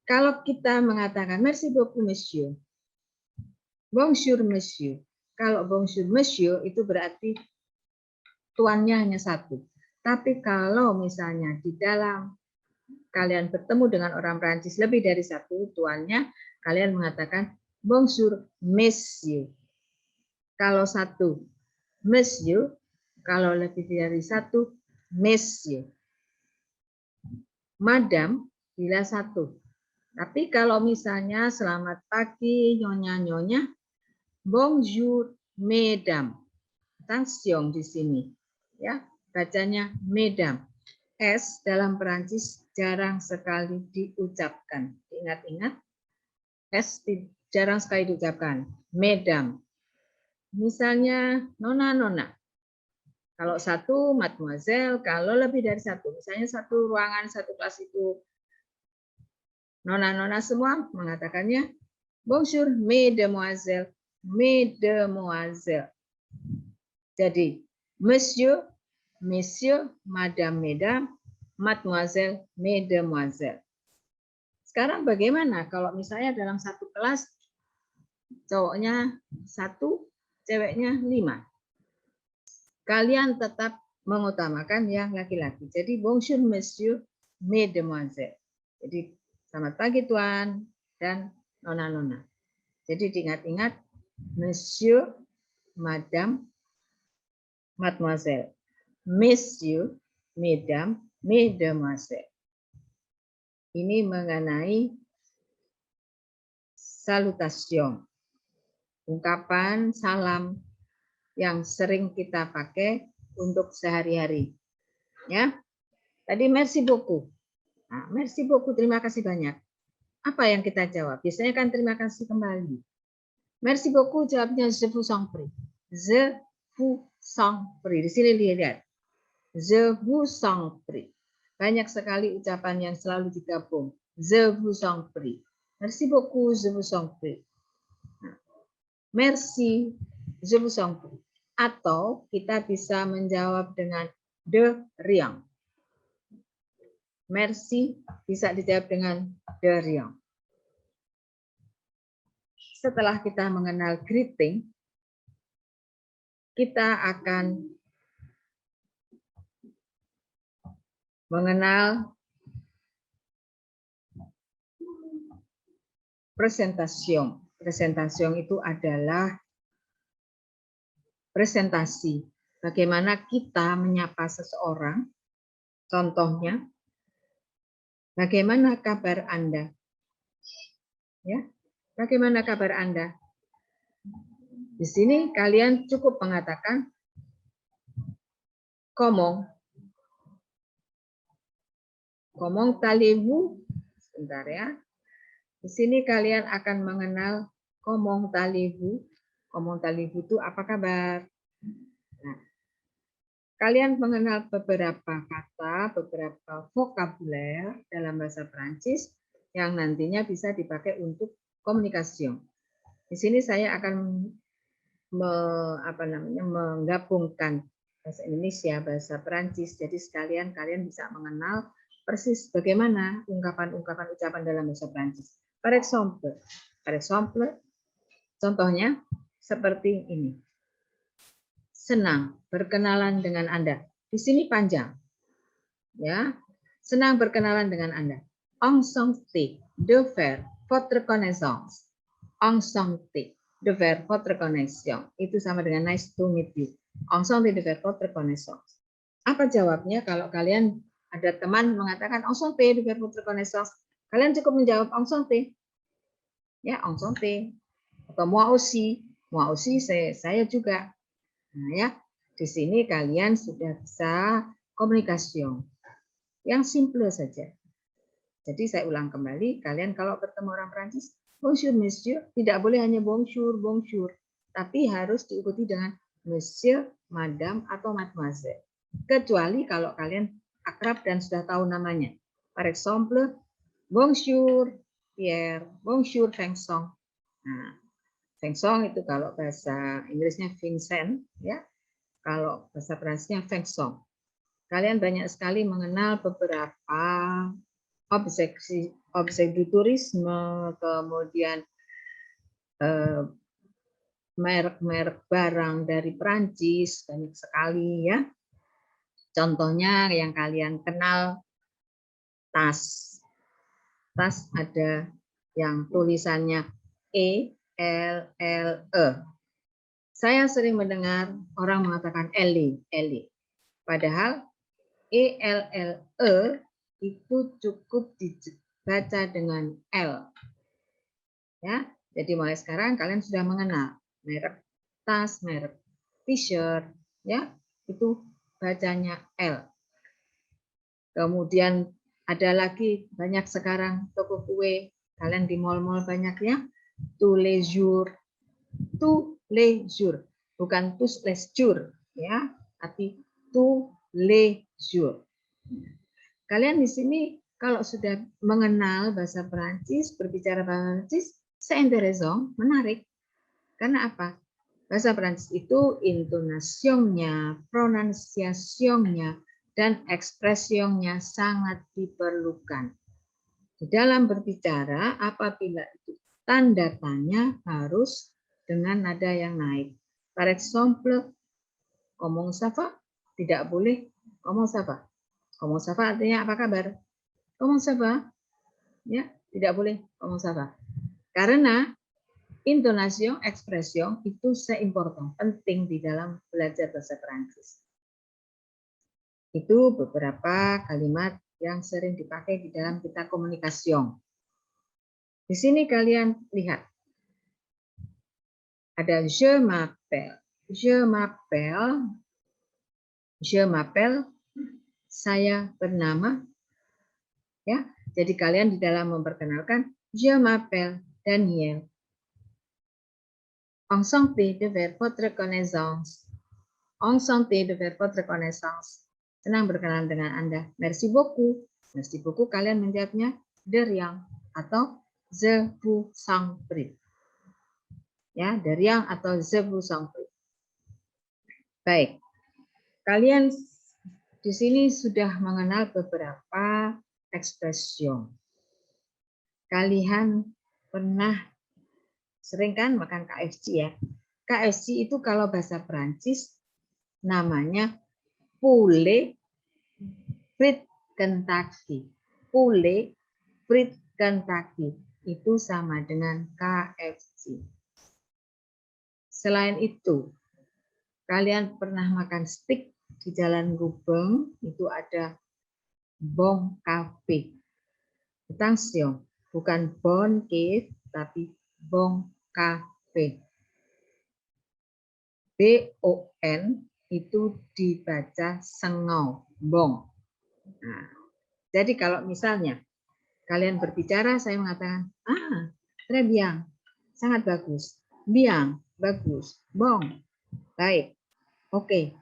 Kalau kita mengatakan merci beaucoup monsieur. Bonjour monsieur. Kalau bonjour monsieur itu berarti tuannya hanya satu. Tapi kalau misalnya di dalam kalian bertemu dengan orang Prancis lebih dari satu tuannya, kalian mengatakan bonjour monsieur. Kalau satu monsieur, kalau lebih dari satu monsieur. Madam bila satu. Tapi kalau misalnya selamat pagi nyonya-nyonya, bonjour mesdames. Attention di sini. Ya, bacanya mesdames. S dalam Perancis jarang sekali diucapkan. Ingat-ingat, S jarang sekali diucapkan. Mesdames. Misalnya nona-nona. Kalau satu, mademoiselle. Kalau lebih dari satu, misalnya satu ruangan, satu kelas itu nona-nona semua mengatakannya bonjour mesdemoiselles, mesdemoiselles. Jadi monsieur, messieurs, madame, mesdames, mademoiselle, mesdemoiselles. Sekarang bagaimana kalau misalnya dalam satu kelas cowoknya satu, ceweknya 5. Kalian tetap mengutamakan yang laki-laki. Jadi bonjour monsieur, mesdemoiselles. Jadi selamat pagi tuan dan nona-nona. Jadi diingat-ingat monsieur, madame, mademoiselle, messieurs, mesdames, mesdemoiselles. Ini mengenai salutation, ungkapan salam yang sering kita pakai untuk sehari-hari. Ya, tadi merci beaucoup. Nah, merci beaucoup, terima kasih banyak. Apa yang kita jawab? Biasanya kan terima kasih kembali. Merci beaucoup, jawabnya je vous en prie. Je vous en prie. Di sini lihat. Je vous en prie. Banyak sekali ucapan yang selalu digabung. Je vous en prie. Merci beaucoup, je vous en prie. Nah, merci, je vous en prie. Atau kita bisa menjawab dengan de rien. Merci bisa dijawab dengan de rien. Setelah kita mengenal greeting, kita akan mengenal presentation. Presentation itu adalah presentasi. Bagaimana kita menyapa seseorang. Contohnya, bagaimana kabar Anda? Ya, bagaimana kabar Anda? Di sini kalian cukup mengatakan comment allez-vous? Sebentar ya. Di sini kalian akan mengenal comment allez-vous. Comment allez-vous itu apa kabar? Nah, kalian mengenal beberapa kata, beberapa vokabuler dalam bahasa Perancis yang nantinya bisa dipakai untuk komunikasi. Di sini saya akan menggabungkan bahasa Indonesia, bahasa Perancis. Jadi sekalian kalian bisa mengenal persis bagaimana ungkapan-ungkapan ucapan dalam bahasa Perancis. Par exemple, contohnya seperti ini. Senang berkenalan dengan Anda. Di sini panjang. Ya. Senang berkenalan dengan Anda. Enchanté de faire votre connaissance. Enchanté de faire votre connaissance. Itu sama dengan nice to meet you. Enchanté de faire votre connaissance. Apa jawabnya kalau kalian ada teman mengatakan enchanté de faire votre connaissance? Kalian cukup menjawab enchanté. Ya, enchanté. Atau moi aussi saya juga. Nah, ya, di sini kalian sudah bisa komunikasi yang simple saja. Jadi saya ulang kembali, kalian kalau bertemu orang Perancis, Bonjour monsieur, tidak boleh hanya bonjour, bonjour, tapi harus diikuti dengan monsieur, madame, atau mademoiselle. Kecuali kalau kalian akrab dan sudah tahu namanya. Par exemple, bonjour Pierre, bonjour Vincent. Nah, Vincent itu kalau bahasa Inggrisnya Vincent, ya. Kalau bahasa Prancisnya Vincent. Kalian banyak sekali mengenal beberapa objek du tourisme, kemudian merek-merek barang dari Prancis, banyak sekali ya. Contohnya yang kalian kenal, tas. Tas ada yang tulisannya ELLE. Saya sering mendengar orang mengatakan Eli. Padahal ELLE itu cukup dibaca dengan L. Ya, jadi mulai sekarang kalian sudah mengenal merek tas, merek t-shirt, ya, itu bacanya L. Kemudian ada lagi banyak sekarang toko kue, kalian di mall-mall banyak ya, tous les jours, bukan tous les jours, ya, tapi tous les jours. Kalian di sini kalau sudah mengenal bahasa Perancis, berbicara bahasa Perancis, c'est intéressant, menarik. Karena apa? Bahasa Perancis itu intonasinya, pronunciationnya, dan ekspresinya sangat diperlukan. Di dalam berbicara, apabila itu tanda tanya harus dengan nada yang naik. Par exemple, comment ça va? Tidak boleh comment ça va. Comment ça va artinya apa kabar? Comment ça va? Ya, tidak boleh comment ça va. Karena intonasi, ekspresi itu seimportan, penting di dalam belajar bahasa Perancis. Itu beberapa kalimat yang sering dipakai di dalam kita komunikasi. Di sini kalian lihat. Ada je m'appelle. Je m'appelle. Je m'appelle. Saya bernama. Ya, jadi kalian di dalam memperkenalkan je m'appelle Daniel. Enchanté de faire votre connaissance. Enchanté de faire votre connaissance. Senang berkenalan dengan Anda. Merci beaucoup. Merci beaucoup kalian menjawabnya de rien atau je vous en prie. Ya, de rien atau je vous en prie. Baik. Kalian di sini sudah mengenal beberapa ekspresi. Kalian pernah sering kan makan KFC ya. KFC itu kalau bahasa Prancis namanya poulet frites Kentucky. Poulet frites Kentucky itu sama dengan KFC. Selain itu, kalian pernah makan steak di Jalan Gubeng, itu ada Bon Cafe. Attention, bukan Bon Cave, tapi Bon Cafe. BON itu dibaca sengau, bong. Nah, jadi kalau misalnya kalian berbicara, saya mengatakan, très bien, sangat bagus, bien, bagus, bong, baik, oke,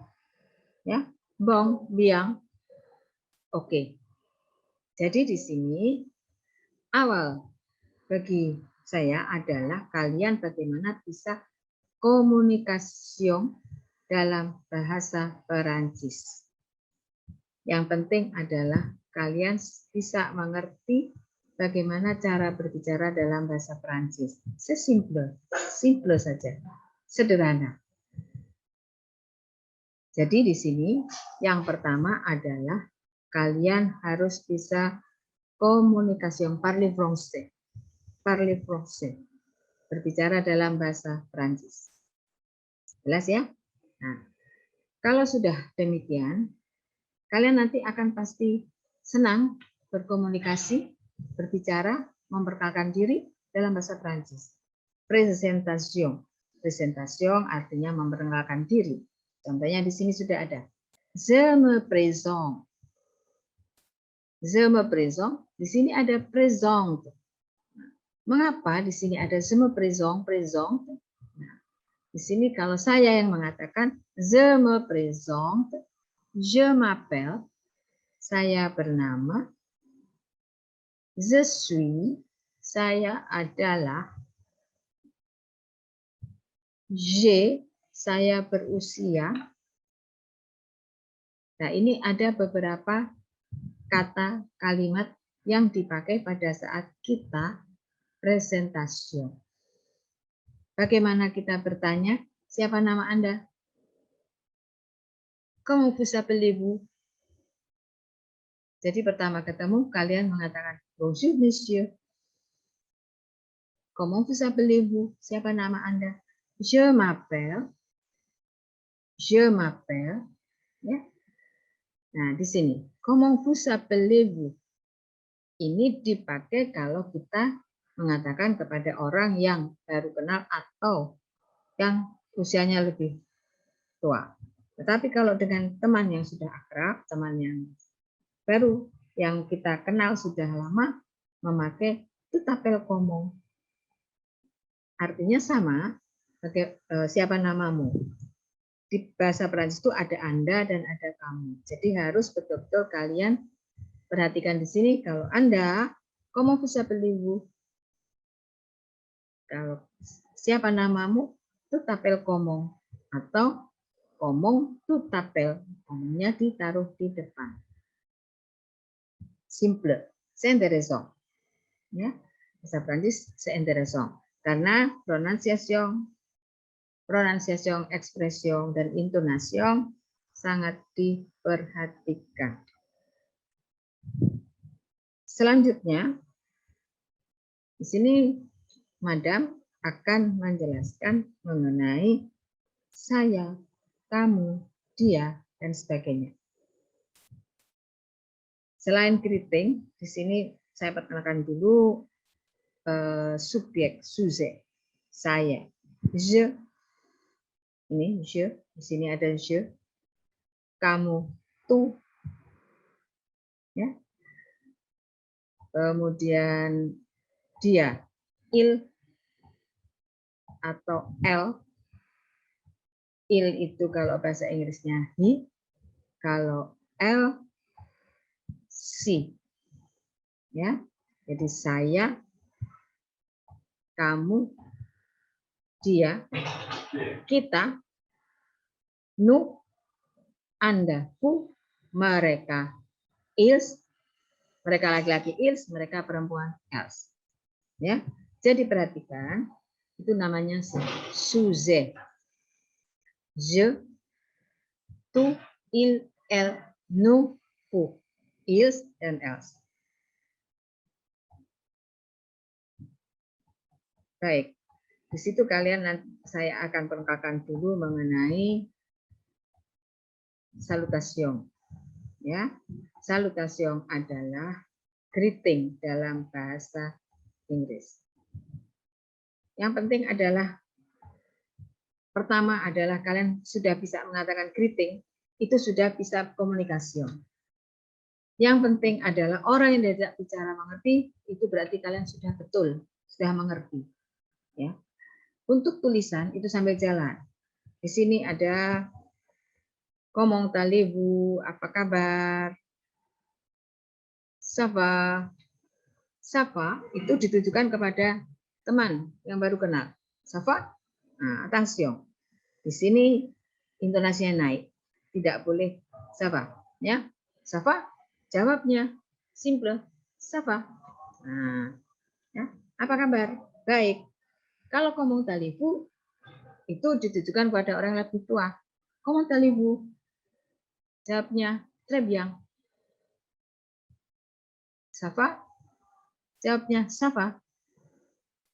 ya, bong, bien, oke. Jadi di sini awal bagi saya adalah kalian bagaimana bisa komunikasi dalam bahasa Perancis. Yang penting adalah kalian bisa mengerti bagaimana cara berbicara dalam bahasa Perancis. Simple saja, sederhana. Jadi di sini yang pertama adalah kalian harus bisa komunikasi parler français. Parler français. Berbicara dalam bahasa Perancis. Jelas ya? Nah, kalau sudah demikian, kalian nanti akan pasti senang berkomunikasi, berbicara, memperkenalkan diri dalam bahasa Prancis. Presentation. Presentation artinya memperkenalkan diri. Contohnya di sini sudah ada. Je me présente. Je me présente. Di sini ada présente. Mengapa di sini ada je me présente? Nah, di sini kalau saya yang mengatakan je me présente, je m'appelle, saya bernama, je suis, saya adalah, j'ai, saya berusia. Nah, ini ada beberapa kata kalimat yang dipakai pada saat kita presentasi. Bagaimana kita bertanya, siapa nama Anda? Comment vous appelez-vous? Jadi pertama ketemu kalian mengatakan bonjour monsieur. Comment vous appelez-vous? Siapa nama Anda? Je m'appelle. Je m'appelle. Ya. Nah, di sini comment vous appelez-vous? Ini dipakai kalau kita mengatakan kepada orang yang baru kenal atau yang usianya lebih tua. Tetapi kalau dengan teman yang sudah akrab, teman yang baru, yang kita kenal sudah lama, memakai tu t'appelles comment. Artinya sama, siapa namamu. Di bahasa Prancis itu ada Anda dan ada kamu. Jadi harus betul-betul kalian perhatikan di sini kalau Anda, comment vous appelez-vous? Kalau siapa namamu, tu t'appelles comment. Atau comment tu t'appelles. Commentnya ditaruh di depan. Simple, c'est intéressant. Ya, bahasa Prancis c'est intéressant. Karena pronunciation, ekspression, dan intonasi sangat diperhatikan. Selanjutnya, di sini Madam akan menjelaskan mengenai saya, kamu, dia, dan sebagainya. Selain greeting, di sini saya perkenalkan dulu subjek, sujet, saya. Je, ini je, di sini ada je. Kamu, tu, ya. Kemudian dia, il atau el. Il itu kalau bahasa Inggrisnya he, kalau el si. Ya. Jadi saya, kamu, dia, kita, nu, Anda, ku, mereka, ils, mereka laki-laki ils, mereka perempuan else. Ya. Jadi perhatikan, itu namanya sujet. Je, tu, il, elle, nous, vous, ils, dan else. Baik, di situ kalian nanti saya akan perkenalkan dulu mengenai salutation. Ya, salutation adalah greeting dalam bahasa Inggris. Yang penting adalah pertama adalah kalian sudah bisa mengatakan greeting, itu sudah bisa komunikasi. Yang penting adalah orang yang tidak bicara mengerti, itu berarti kalian sudah betul, sudah mengerti. Ya. Untuk tulisan itu sambil jalan. Di sini ada comment allez-vous, apa kabar? Ça va. Ça va itu ditujukan kepada teman yang baru kenal. Ça va? Nah, attention. Di sini intonasinya naik. Tidak boleh ça va, ya. Ça va? Jawabnya simple. Ça va. Nah, ya. Apa kabar? Baik. Kalau comment allez-vous itu ditujukan kepada orang yang lebih tua. Comment allez-vous? Jawabnya très bien. Ça va? Jawabnya ça va.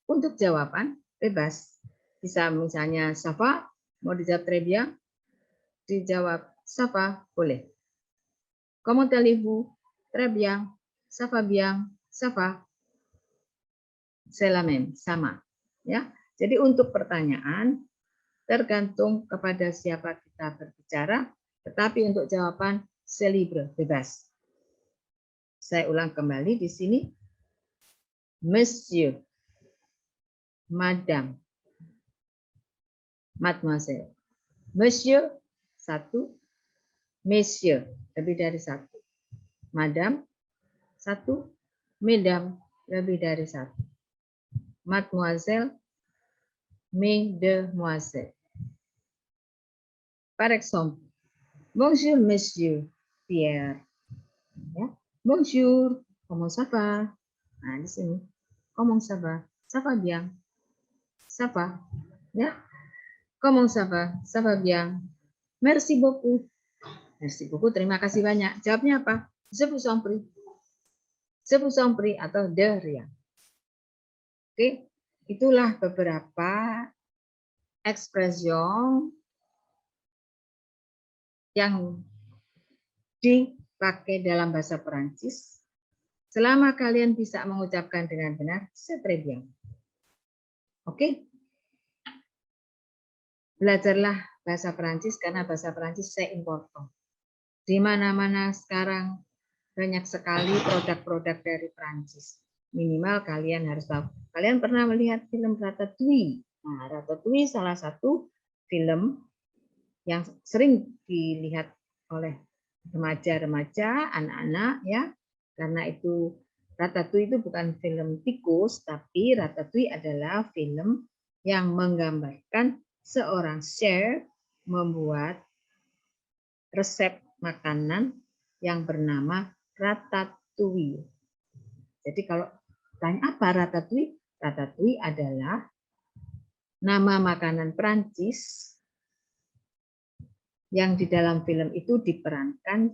Untuk jawaban bebas. Bisa misalnya ça va, mau dijawab très bien, dijawab ça va, boleh. Comment allez-vous? Très bien. Ça va bien. Ça va. C'est la même, sama. Ya. Jadi untuk pertanyaan tergantung kepada siapa kita berbicara, tetapi untuk jawaban c'est libre, bebas. Saya ulang kembali di sini. Monsieur, Madame. Mademoiselle. Monsieur, 1. Monsieur, lebih dari 1. Madame, 1. Mesdames, lebih dari 1. Mademoiselle, mesdemoiselles. Par exemple, bonjour monsieur Pierre. Ya. Bonjour, comment ça va? Nah, di sini. Comment ça va? Ça va bien. Ça va. Ya. Comment ça va? Ça va bien. Merci beaucoup. Merci beaucoup, terima kasih banyak. Jawabnya apa? Je vous en prie. Je vous en prie atau de rien. Oke, itulah beberapa ekspresi yang dipakai dalam bahasa Perancis. Selama kalian bisa mengucapkan dengan benar, c'est très bien. Oke? Belajarlah bahasa Perancis karena bahasa Perancis c'est important. Di mana-mana sekarang banyak sekali produk-produk dari Perancis. Minimal kalian harus tahu. Kalian pernah melihat film Ratatouille? Nah, Ratatouille salah satu film yang sering dilihat oleh remaja-remaja, anak-anak ya. Karena itu Ratatouille itu bukan film tikus, tapi Ratatouille adalah film yang menggambarkan seorang chef membuat resep makanan yang bernama ratatouille. Jadi kalau tanya apa ratatouille? Ratatouille adalah nama makanan Prancis yang di dalam film itu diperankan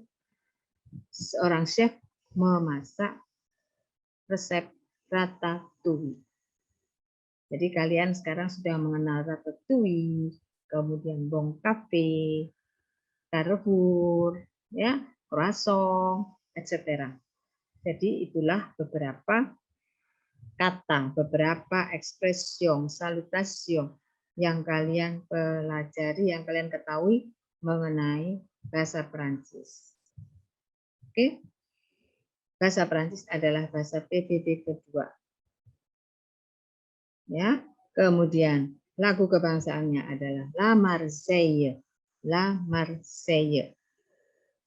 seorang chef memasak resep ratatouille. Jadi kalian sekarang sudah mengenal ratatouille, kemudian Bon Cafe, Carrefour, ya, croissant, etc. Jadi itulah beberapa kata, beberapa ekspresi, salutasi yang kalian pelajari, yang kalian ketahui mengenai bahasa Perancis. Oke, bahasa Perancis adalah bahasa PBB kedua. Ya, kemudian lagu kebangsaannya adalah La Marseillaise, La Marseillaise.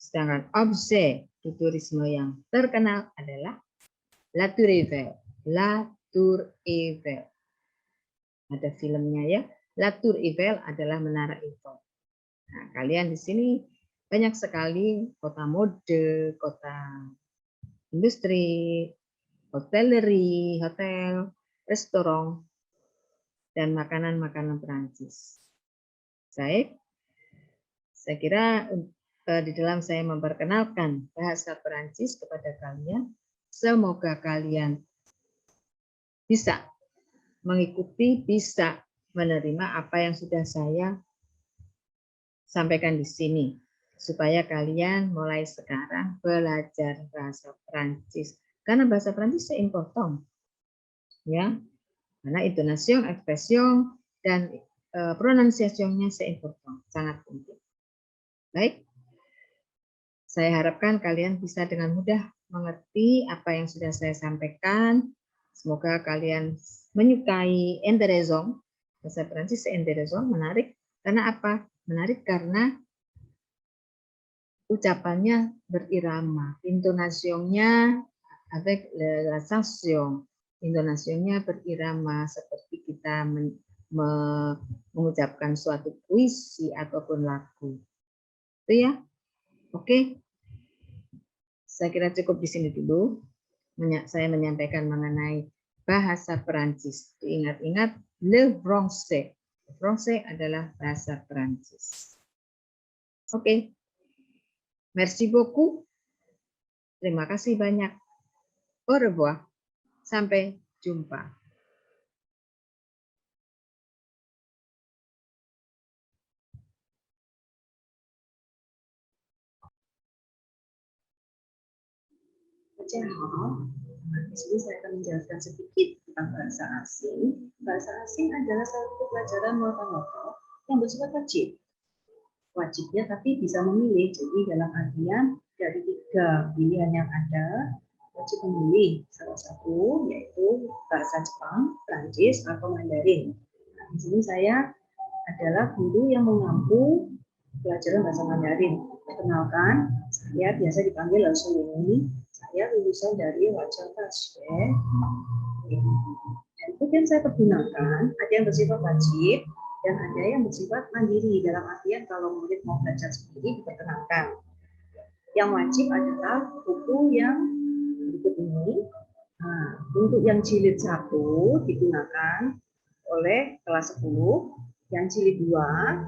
Sedangkan objek turisme yang terkenal adalah La Tour Eiffel, La Tour Eiffel. Ada filmnya ya. La Tour Eiffel adalah Menara Eiffel. Nah, kalian di sini banyak sekali kota mode, kota industri, hoteleri, hotel, restoran, dan makanan-makanan Perancis. Baik, saya kira di dalam saya memperkenalkan bahasa Perancis kepada kalian, semoga kalian bisa mengikuti, bisa menerima apa yang sudah saya sampaikan di sini, supaya kalian mulai sekarang belajar bahasa Perancis. Karena bahasa Perancis c'est important, ya. Karena intonasi, ekspresi, dan pronunciation-nya c'est important, sangat penting. Baik, saya harapkan kalian bisa dengan mudah mengerti apa yang sudah saya sampaikan. Semoga kalian menyukai intéressant. Bahasa Perancis intéressant, menarik. Karena apa? Menarik karena ucapannya berirama, intonasinya avec la sensation, intonasinya berirama seperti kita mengucapkan suatu puisi ataupun lagu. Itu ya. Oke. Saya kira cukup di sini dulu. Saya menyampaikan mengenai bahasa Perancis. Ingat-ingat le français. Le français adalah bahasa Perancis. Oke. Merci beaucoup. Terima kasih banyak. Au revoir. Sampai jumpa. Di sini saya akan menjelaskan sedikit tentang bahasa asing. Bahasa asing adalah satu pelajaran mata-mata yang bersifat wajib. Wajibnya tapi bisa memilih. Jadi dalam artian dari 3 pilihan yang ada, wajib memilih salah satu, yaitu bahasa Jepang, Prancis, atau Mandarin. Nah, di sini saya adalah guru yang mengampu pelajaran bahasa Mandarin. Perkenalkan, saya biasa dipanggil Lasuni. Saya lulusan dari Wajar Tashe. Dan itu yang saya pergunakan, ada yang bersifat wajib, dan ada yang bersifat mandiri. Dalam artian kalau murid mau belajar sendiri, diperkenankan. Yang wajib adalah buku yang berikut ini. Nah, untuk yang jilid 1 digunakan oleh kelas 10, yang jilid 2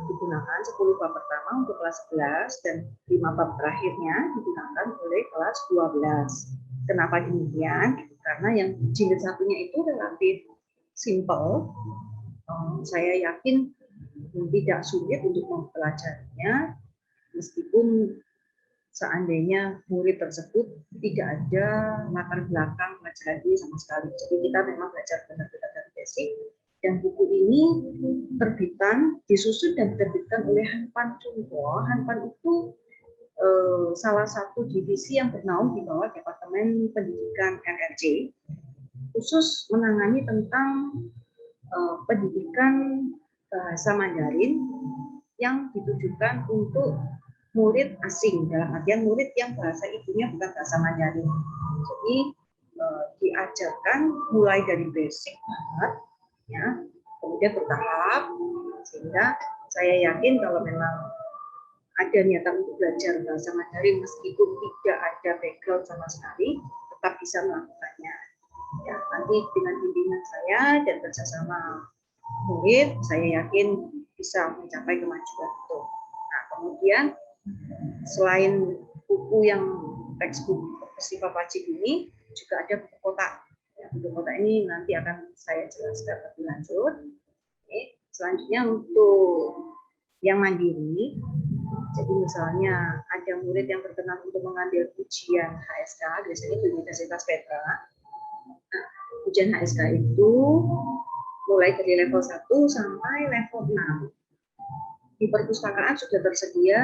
digunakan 10 bab pertama untuk kelas 11 dan 5 bab terakhirnya digunakan oleh kelas 12. Kenapa demikian? Karena yang jilid 1-nya itu relatif simple. Saya yakin tidak sulit untuk mempelajarinya meskipun seandainya murid tersebut tidak ada latar belakang pelajaran ini sama sekali. Jadi kita memang belajar benar-benar dari basic. Dan buku ini terbitan, disusun dan diterbitkan oleh Hanpan Chungpo. Hanpan itu salah satu divisi yang bernaung di bawah Departemen Pendidikan RRC, khusus menangani tentang pendidikan bahasa Mandarin yang ditujukan untuk murid asing, dalam artian murid yang bahasa ibunya bukan bahasa Mandarin. Jadi diajarkan mulai dari basic banget, ya, kemudian bertahap, sehingga saya yakin kalau memang ada niatan untuk belajar bahasa Mandarin meskipun tidak ada background sama sekali, tetap bisa melakukannya. Ya, nanti dengan bimbingan saya dan bersama murid, saya yakin bisa mencapai kemajuan itu. Nah, kemudian selain buku yang textbook bersifat wajib ini, juga ada buku kotak. Ya, buku kotak ini nanti akan saya jelaskan lebih lanjut. Oke. Selanjutnya untuk yang mandiri, jadi misalnya ada murid yang berkenan untuk mengambil ujian HSK, biasanya di Universitas Petra. Nah, ujian HSK itu mulai dari level 1 sampai level 6. Di perpustakaan sudah tersedia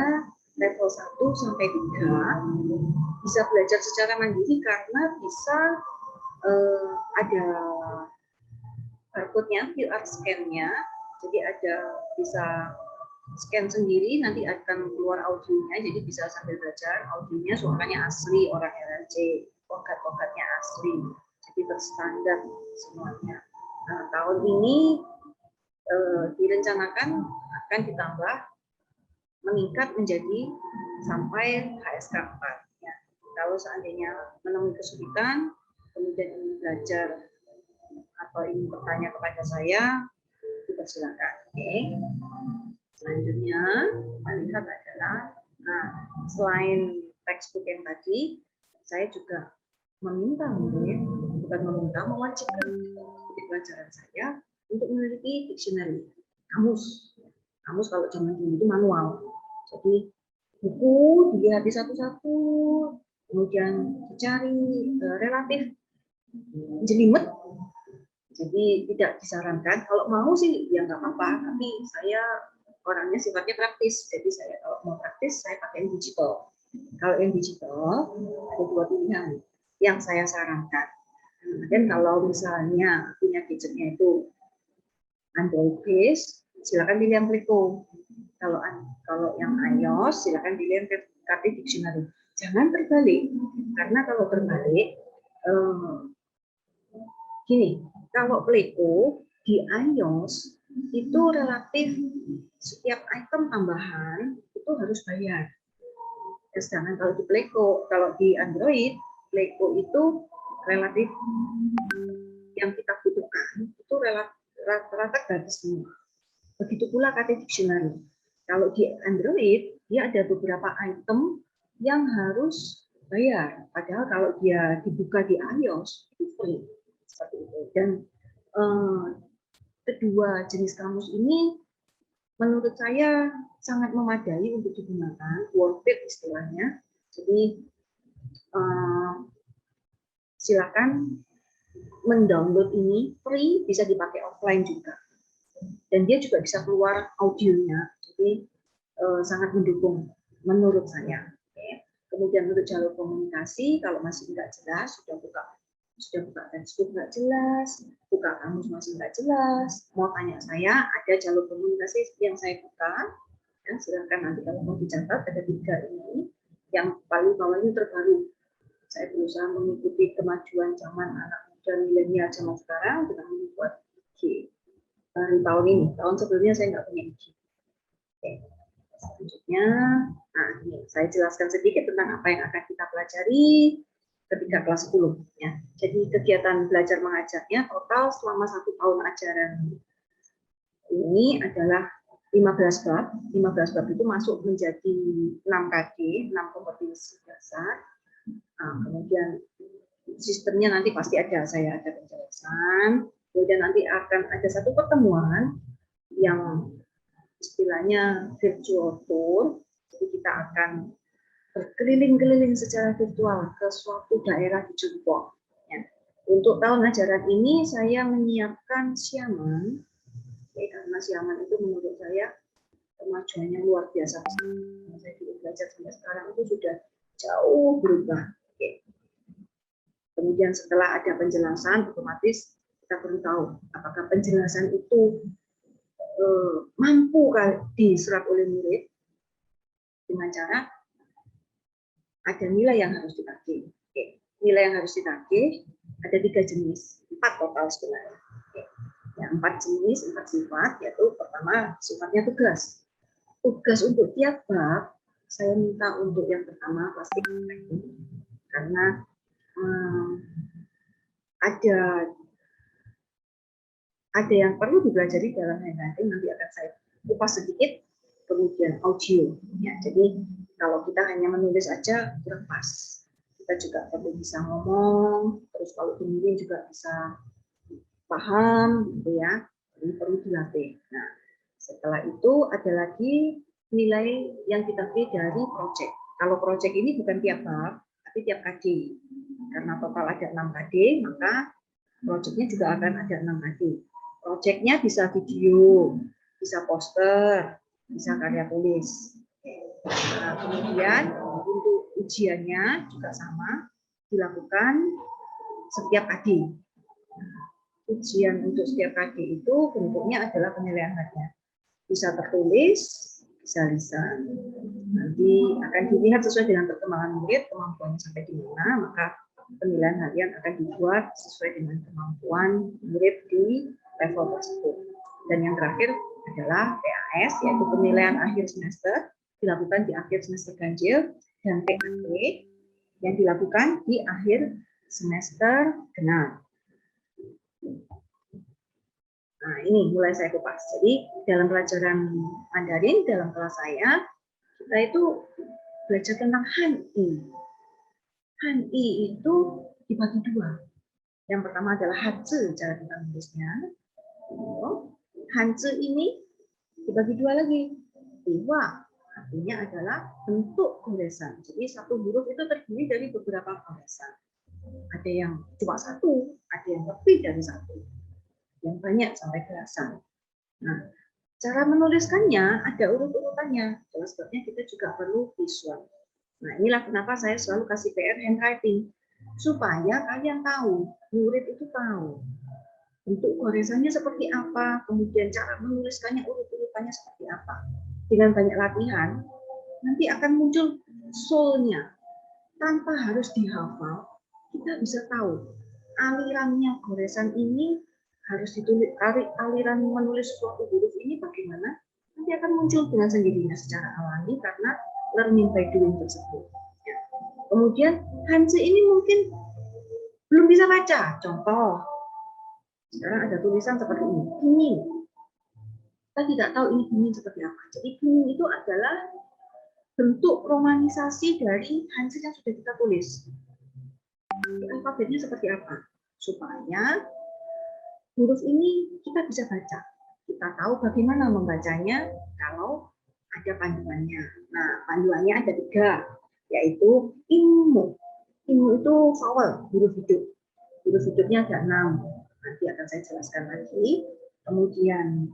level 1 sampai 3, bisa belajar secara mandiri karena bisa ada barcode-nya, QR scan-nya, jadi ada bisa scan sendiri, nanti akan keluar audionya, jadi bisa sambil belajar. Audionya suaranya asli orang RRC, logat-logatnya asli, jadi terstandar semuanya. Nah, tahun ini direncanakan akan ditambah meningkat menjadi sampai HSK 4. Ya. Kalau seandainya menemui kesulitan, kemudian ingin belajar atau ingin bertanya kepada saya, dipersilakan. Oke. Selanjutnya, kita lihat adalah, nah, selain textbook yang tadi, saya juga meminta murid, bukan meminta, mewajibkan di pelajaran saya untuk memiliki dictionary, kamus. Kamus kalau zaman dulu itu manual. Jadi buku dilihat satu-satu, kemudian dicari relatif jelimet. Jadi tidak disarankan. Kalau mau sih ya nggak apa-apa. Tapi saya orangnya sifatnya praktis. Jadi saya kalau mau praktis saya pakai yang digital. Kalau yang digital ada 2 pilihan yang saya sarankan. Dan kalau misalnya punya gadgetnya itu Android based, silakan pilih yang Pleco. Kalau yang iOS, silakan pilih yang Kartu Dictionary. Jangan terbalik, karena kalau terbalik, gini, kalau Pleco di iOS itu relatif setiap item tambahan itu harus bayar. Sedangkan kalau di Pleco, kalau di Android, Pleco itu relatif yang kita butuhkan itu rata-rata gratis semua. Begitu pula KT Dictionary. Kalau di Android, dia ada beberapa item yang harus bayar. Padahal kalau dia dibuka di iOS, itu free. Seperti itu. Dan kedua jenis kamus ini, menurut saya sangat memadai untuk digunakan, worth it istilahnya. Jadi, silakan mendownload ini, free, bisa dipakai offline juga. Dan dia juga bisa keluar audionya, jadi sangat mendukung menurut saya. Oke. Kemudian untuk jalur komunikasi, kalau masih tidak jelas, sudah buka Sudah buka textbook nggak jelas, buka kamus masih nggak jelas, mau tanya saya, ada jalur komunikasi yang saya buka. Ya, silakan nanti kalau mau dicatat, ada 3 ini. Yang paling bawah ini terbaru. Saya berusaha mengikuti kemajuan zaman anak muda milenial zaman sekarang dengan membuat IG. Baru tahun ini, tahun sebelumnya saya nggak punya IG. Oke. Selanjutnya, nah ini saya jelaskan sedikit tentang apa yang akan kita pelajari ketika kelas 10. Ya. Jadi kegiatan belajar mengajarnya total selama 1 tahun ajaran ini adalah 15 bab. 15 bab itu masuk menjadi 6 KD, 6 kompetensi dasar. Nah, kemudian sistemnya nanti pasti saya ada penjelasan. Kemudian nanti akan ada satu pertemuan yang istilahnya virtual tour. Jadi kita akan berkeliling-keliling secara virtual ke suatu daerah di Jepang. Ya. Untuk tahun ajaran ini saya menyiapkan Xiamen. Ya, karena Xiamen itu menurut saya kemajuannya luar biasa. Saya dulu belajar sampai sekarang itu sudah jauh berubah. Oke. Kemudian setelah ada penjelasan, otomatis kita perlu tahu apakah penjelasan itu mampu diserap oleh murid dengan cara ada nilai yang harus ditagih. Oke. Nilai yang harus ditagih ada 3 jenis, 4 total sebenarnya. Oke. Ya, 4 jenis, 4 sifat, yaitu pertama sifatnya tugas. Tugas untuk tiap bab, saya minta untuk yang pertama plastik karena ada yang perlu dipelajari dalam handwriting, nanti akan saya kupas sedikit, kemudian audio. Ya, jadi kalau kita hanya menulis aja kurang pas. Kita juga perlu bisa ngomong, terus kalau dengerin juga bisa paham, gitu ya. Ini perlu dilatih. Nah, setelah itu ada lagi nilai yang kita pilih dari project. Kalau project ini bukan tiap bab, tapi tiap KD. Karena total ada 6 KD, maka projectnya juga akan ada 6 KD. Projectnya bisa video, bisa poster, bisa karya tulis. Nah, kemudian untuk ujiannya juga sama, dilakukan setiap KD. Ujian untuk setiap KD itu bentuknya adalah penilaian harian. Bisa tertulis, bisa lisan. Nanti akan dilihat sesuai dengan perkembangan murid, kemampuannya sampai di mana, maka penilaian harian akan dibuat sesuai dengan kemampuan murid di level tersebut. Dan yang terakhir adalah PAS, yaitu penilaian akhir semester, dilakukan di akhir semester ganjil, dan PAT yang dilakukan di akhir semester genap. Nah, ini mulai saya kupas. Jadi dalam pelajaran Mandarin, dalam kelas saya, kita itu belajar tentang Han-I. Han-I itu dibagi 2. Yang pertama adalah Hanzi, cara kita menulisnya. Hanzi ini dibagi 2 lagi. Iwa, artinya adalah bentuk goresan. Jadi satu huruf itu terdiri dari beberapa goresan. Ada yang cuma 1, ada yang lebih dari 1. Yang banyak sampai belasan. Nah, cara menuliskannya ada urut-urutannya. Oleh sebabnya kita juga perlu visual. Nah, inilah kenapa saya selalu kasih PR handwriting. Supaya kalian tahu, murid itu tahu bentuk goresannya seperti apa, kemudian cara menuliskannya urut-urutannya seperti apa. Dengan banyak latihan, nanti akan muncul soul-nya. Tanpa harus dihafal, kita bisa tahu alirannya goresan ini harus ditulis, aliran menulis suatu huruf ini bagaimana, nanti akan muncul dengan sendirinya secara alami karena learning by doing tersebut. Ya. Kemudian Hanzi ini mungkin belum bisa baca. Contoh, sekarang ada tulisan seperti ini, kining. Kita tidak tahu ini kining seperti apa. Jadi kining itu adalah bentuk romanisasi dari Hanzi yang sudah kita tulis. Alfabetnya seperti apa? Supaya huruf ini kita bisa baca. Kita tahu bagaimana membacanya kalau ada panduannya. Nah, panduannya ada 3, yaitu Inmu. Inmu itu vowel, huruf hidup. Huruf hidupnya ada 6. Nanti akan saya jelaskan lagi. Kemudian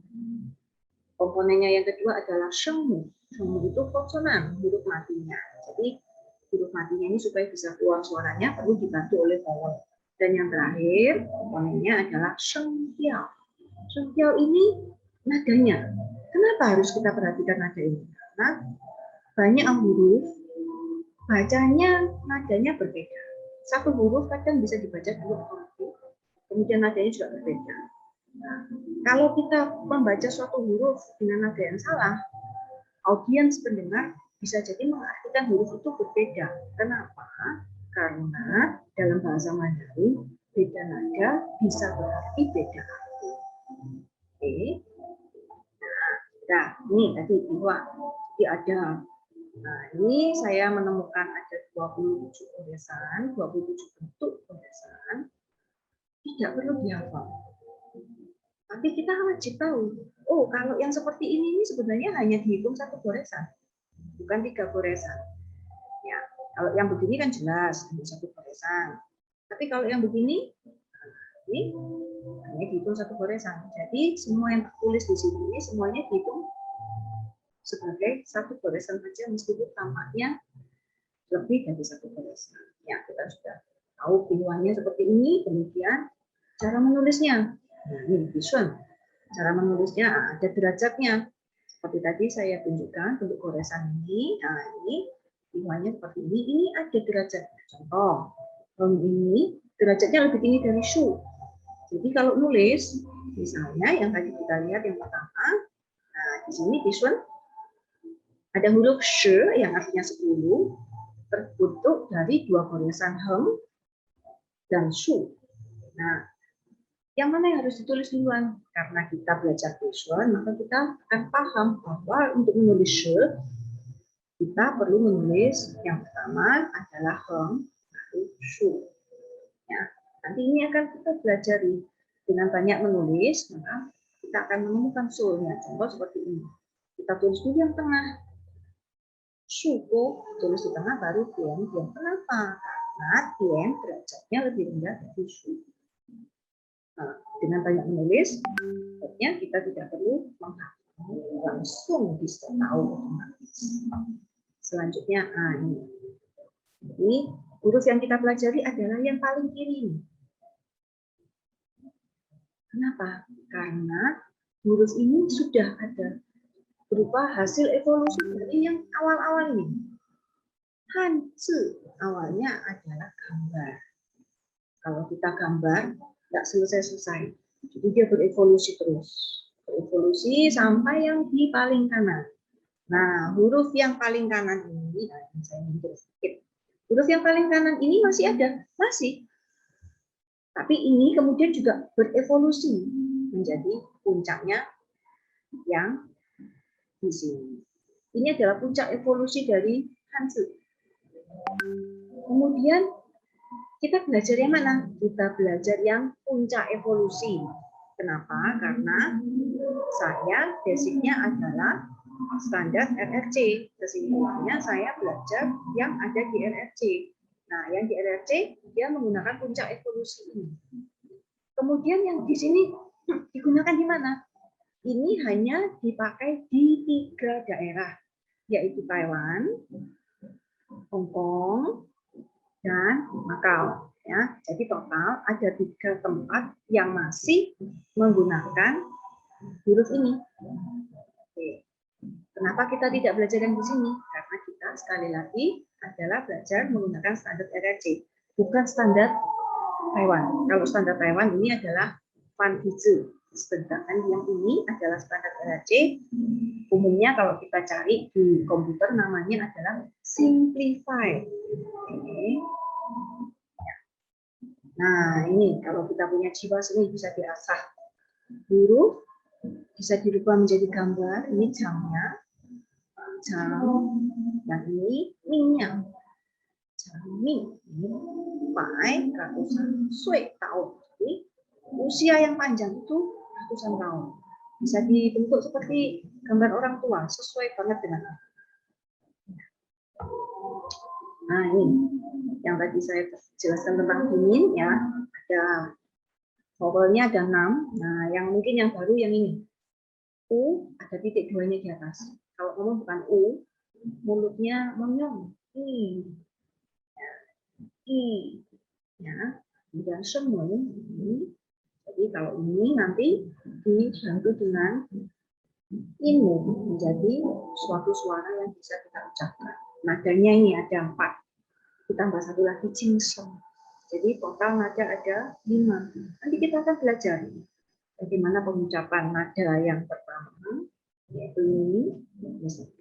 komponennya yang kedua adalah Shengmu. Shengmu itu konsonan, huruf matinya. Jadi huruf matinya ini supaya bisa keluar suaranya perlu dibantu oleh vowel. Dan yang terakhir, komponennya adalah shengtiao. Shengtiao ini nadanya. Kenapa harus kita perhatikan nada ini? Karena banyak huruf bacanya nadanya berbeda. Satu huruf kadang bisa dibaca dua kali, kemudian nadanya juga berbeda. Nah, kalau kita membaca suatu huruf dengan nada yang salah, audiens pendengar bisa jadi mengartikan huruf itu berbeda. Kenapa? Karena dalam bahasa Mandarin beda nada bisa berarti beda arti. Oke. Nah, ini tadi dua. Jadi ada. Nah, ini saya menemukan ada 27 goresan, 27 bentuk goresan. Tidak perlu dihafal. Tapi kita wajib tahu. Oh, kalau yang seperti ini sebenarnya hanya dihitung satu goresan, bukan 3 goresan. Ya, kalau yang begini kan jelas hanya satu goresan. Tapi kalau yang begini, ini hanya dihitung satu goresan. Jadi semua yang tertulis di sini semuanya dihitung sebagai satu goresan saja, meskipun tampaknya lebih dari satu goresan. Ya, kita sudah tahu pilihannya seperti ini. Kemudian cara menulisnya. Nah, ini visual. Cara menulisnya ada derajatnya. Seperti tadi saya tunjukkan untuk goresan ini. Nah, ini pilihannya seperti ini. Ini ada derajatnya. Contoh, ini derajatnya lebih tinggi dari shu. Jadi kalau nulis, misalnya yang tadi kita lihat yang pertama, nah di sini visual ada huruf sh yang artinya 10 terbentuk dari dua goresan hem dan shu. Nah, yang mana yang harus ditulis duluan? Karena kita belajar visual, maka kita akan paham bahwa untuk menulis sh, kita perlu menulis yang pertama adalah hem, lalu shu. Ya, nanti ini akan kita pelajari dengan banyak menulis, maka kita akan menemukan sulnya. Contoh seperti ini. Kita tulis dulu yang tengah. Shuko, tulis di tengah baru tien. Kenapa? Karena tien derajatnya lebih rendah dari shu. Nah, dengan banyak menulis, artinya kita tidak perlu menghafal, langsung bisa tahu otomatis. Selanjutnya, ini. Jadi, huruf yang kita pelajari adalah yang paling kiri. Kenapa? Karena huruf ini sudah ada berupa hasil evolusi dari yang awal-awal ini. Hanzi awalnya adalah gambar. Kalau kita gambar, tidak selesai-selesai. Jadi dia berevolusi terus. Berevolusi sampai yang di paling kanan. Nah, huruf yang paling kanan ini, saya mundur sedikit. Huruf yang paling kanan ini masih ada, masih. Tapi ini kemudian juga berevolusi menjadi puncaknya yang di sini. Ini adalah puncak evolusi dari Hanzi. Kemudian kita belajar yang mana? Kita belajar yang puncak evolusi. Kenapa? Karena saya basicnya adalah standar RRC. Kesimpulannya saya belajar yang ada di RRC. Nah, yang di RRC dia menggunakan puncak evolusi ini. Kemudian yang di sini digunakan di mana? Ini hanya dipakai di 3 daerah, yaitu Taiwan, Hong Kong, dan Macau. Ya, jadi total ada 3 tempat yang masih menggunakan huruf ini. Oke. Kenapa kita tidak belajar yang di sini? Karena kita sekali lagi adalah belajar menggunakan standar RRC, bukan standar Taiwan. Kalau standar Taiwan ini adalah Fan Hizhi. Sedangkan yang ini adalah standar RRC. Umumnya kalau kita cari di komputer namanya adalah Simplify. Oke. Nah, ini kalau kita punya jiwa seni bisa diasah. Huruf bisa dirubah menjadi gambar. Ini jamnya, jam, dan ini mingnya. Jam ming, ini pai ratusan sui tahun. Jadi usia yang panjang itu ratusan tahun. Bisa dibentuk seperti gambar orang tua, sesuai banget dengan. Nah, ini yang tadi saya jelaskan tentang dingin ya. Ada vowelnya ada 6. Nah, yang mungkin yang baru yang ini. U ada titik 2-nya di atas. Kalau ngomong bukan U, mulutnya monyong. I. Ya. Kemudian semua ini. Jadi kalau ini nanti dibantu dengan ini menjadi suatu suara yang bisa kita ucapkan. Nadanya ini ada 4. Ditambah 1 lagi jingsong. Jadi total nada ada 5. Nanti kita akan belajar bagaimana pengucapan nada yang pertama, yaitu ini.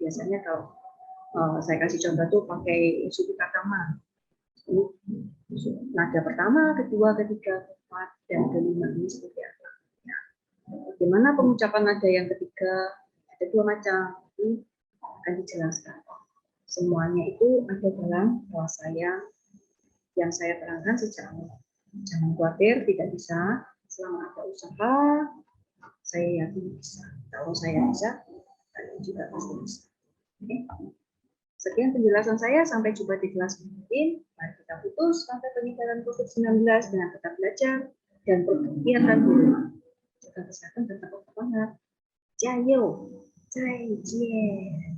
Biasanya kalau saya kasih contoh tuh pakai suku katama. Nada pertama, kedua, ketiga, keempat, dan kelima ini seperti apa? Nah, bagaimana pengucapan nada yang ketiga? Ada 2 macam, ini akan dijelaskan. Semuanya itu ada dalam bahasa yang saya terangkan sejak awal. Jangan khawatir, tidak bisa. Selama ada usaha, saya yakin bisa. Kalau saya bisa, kalian juga pasti bisa. Oke. Sekian penjelasan saya, sampai jumpa di kelas berikutnya. Mari kita putus sampai penyebaran COVID-19 dengan tetap belajar dan berkegiatan di rumah. Jaga kesehatan dan tetap semangat. Jayo, 再见。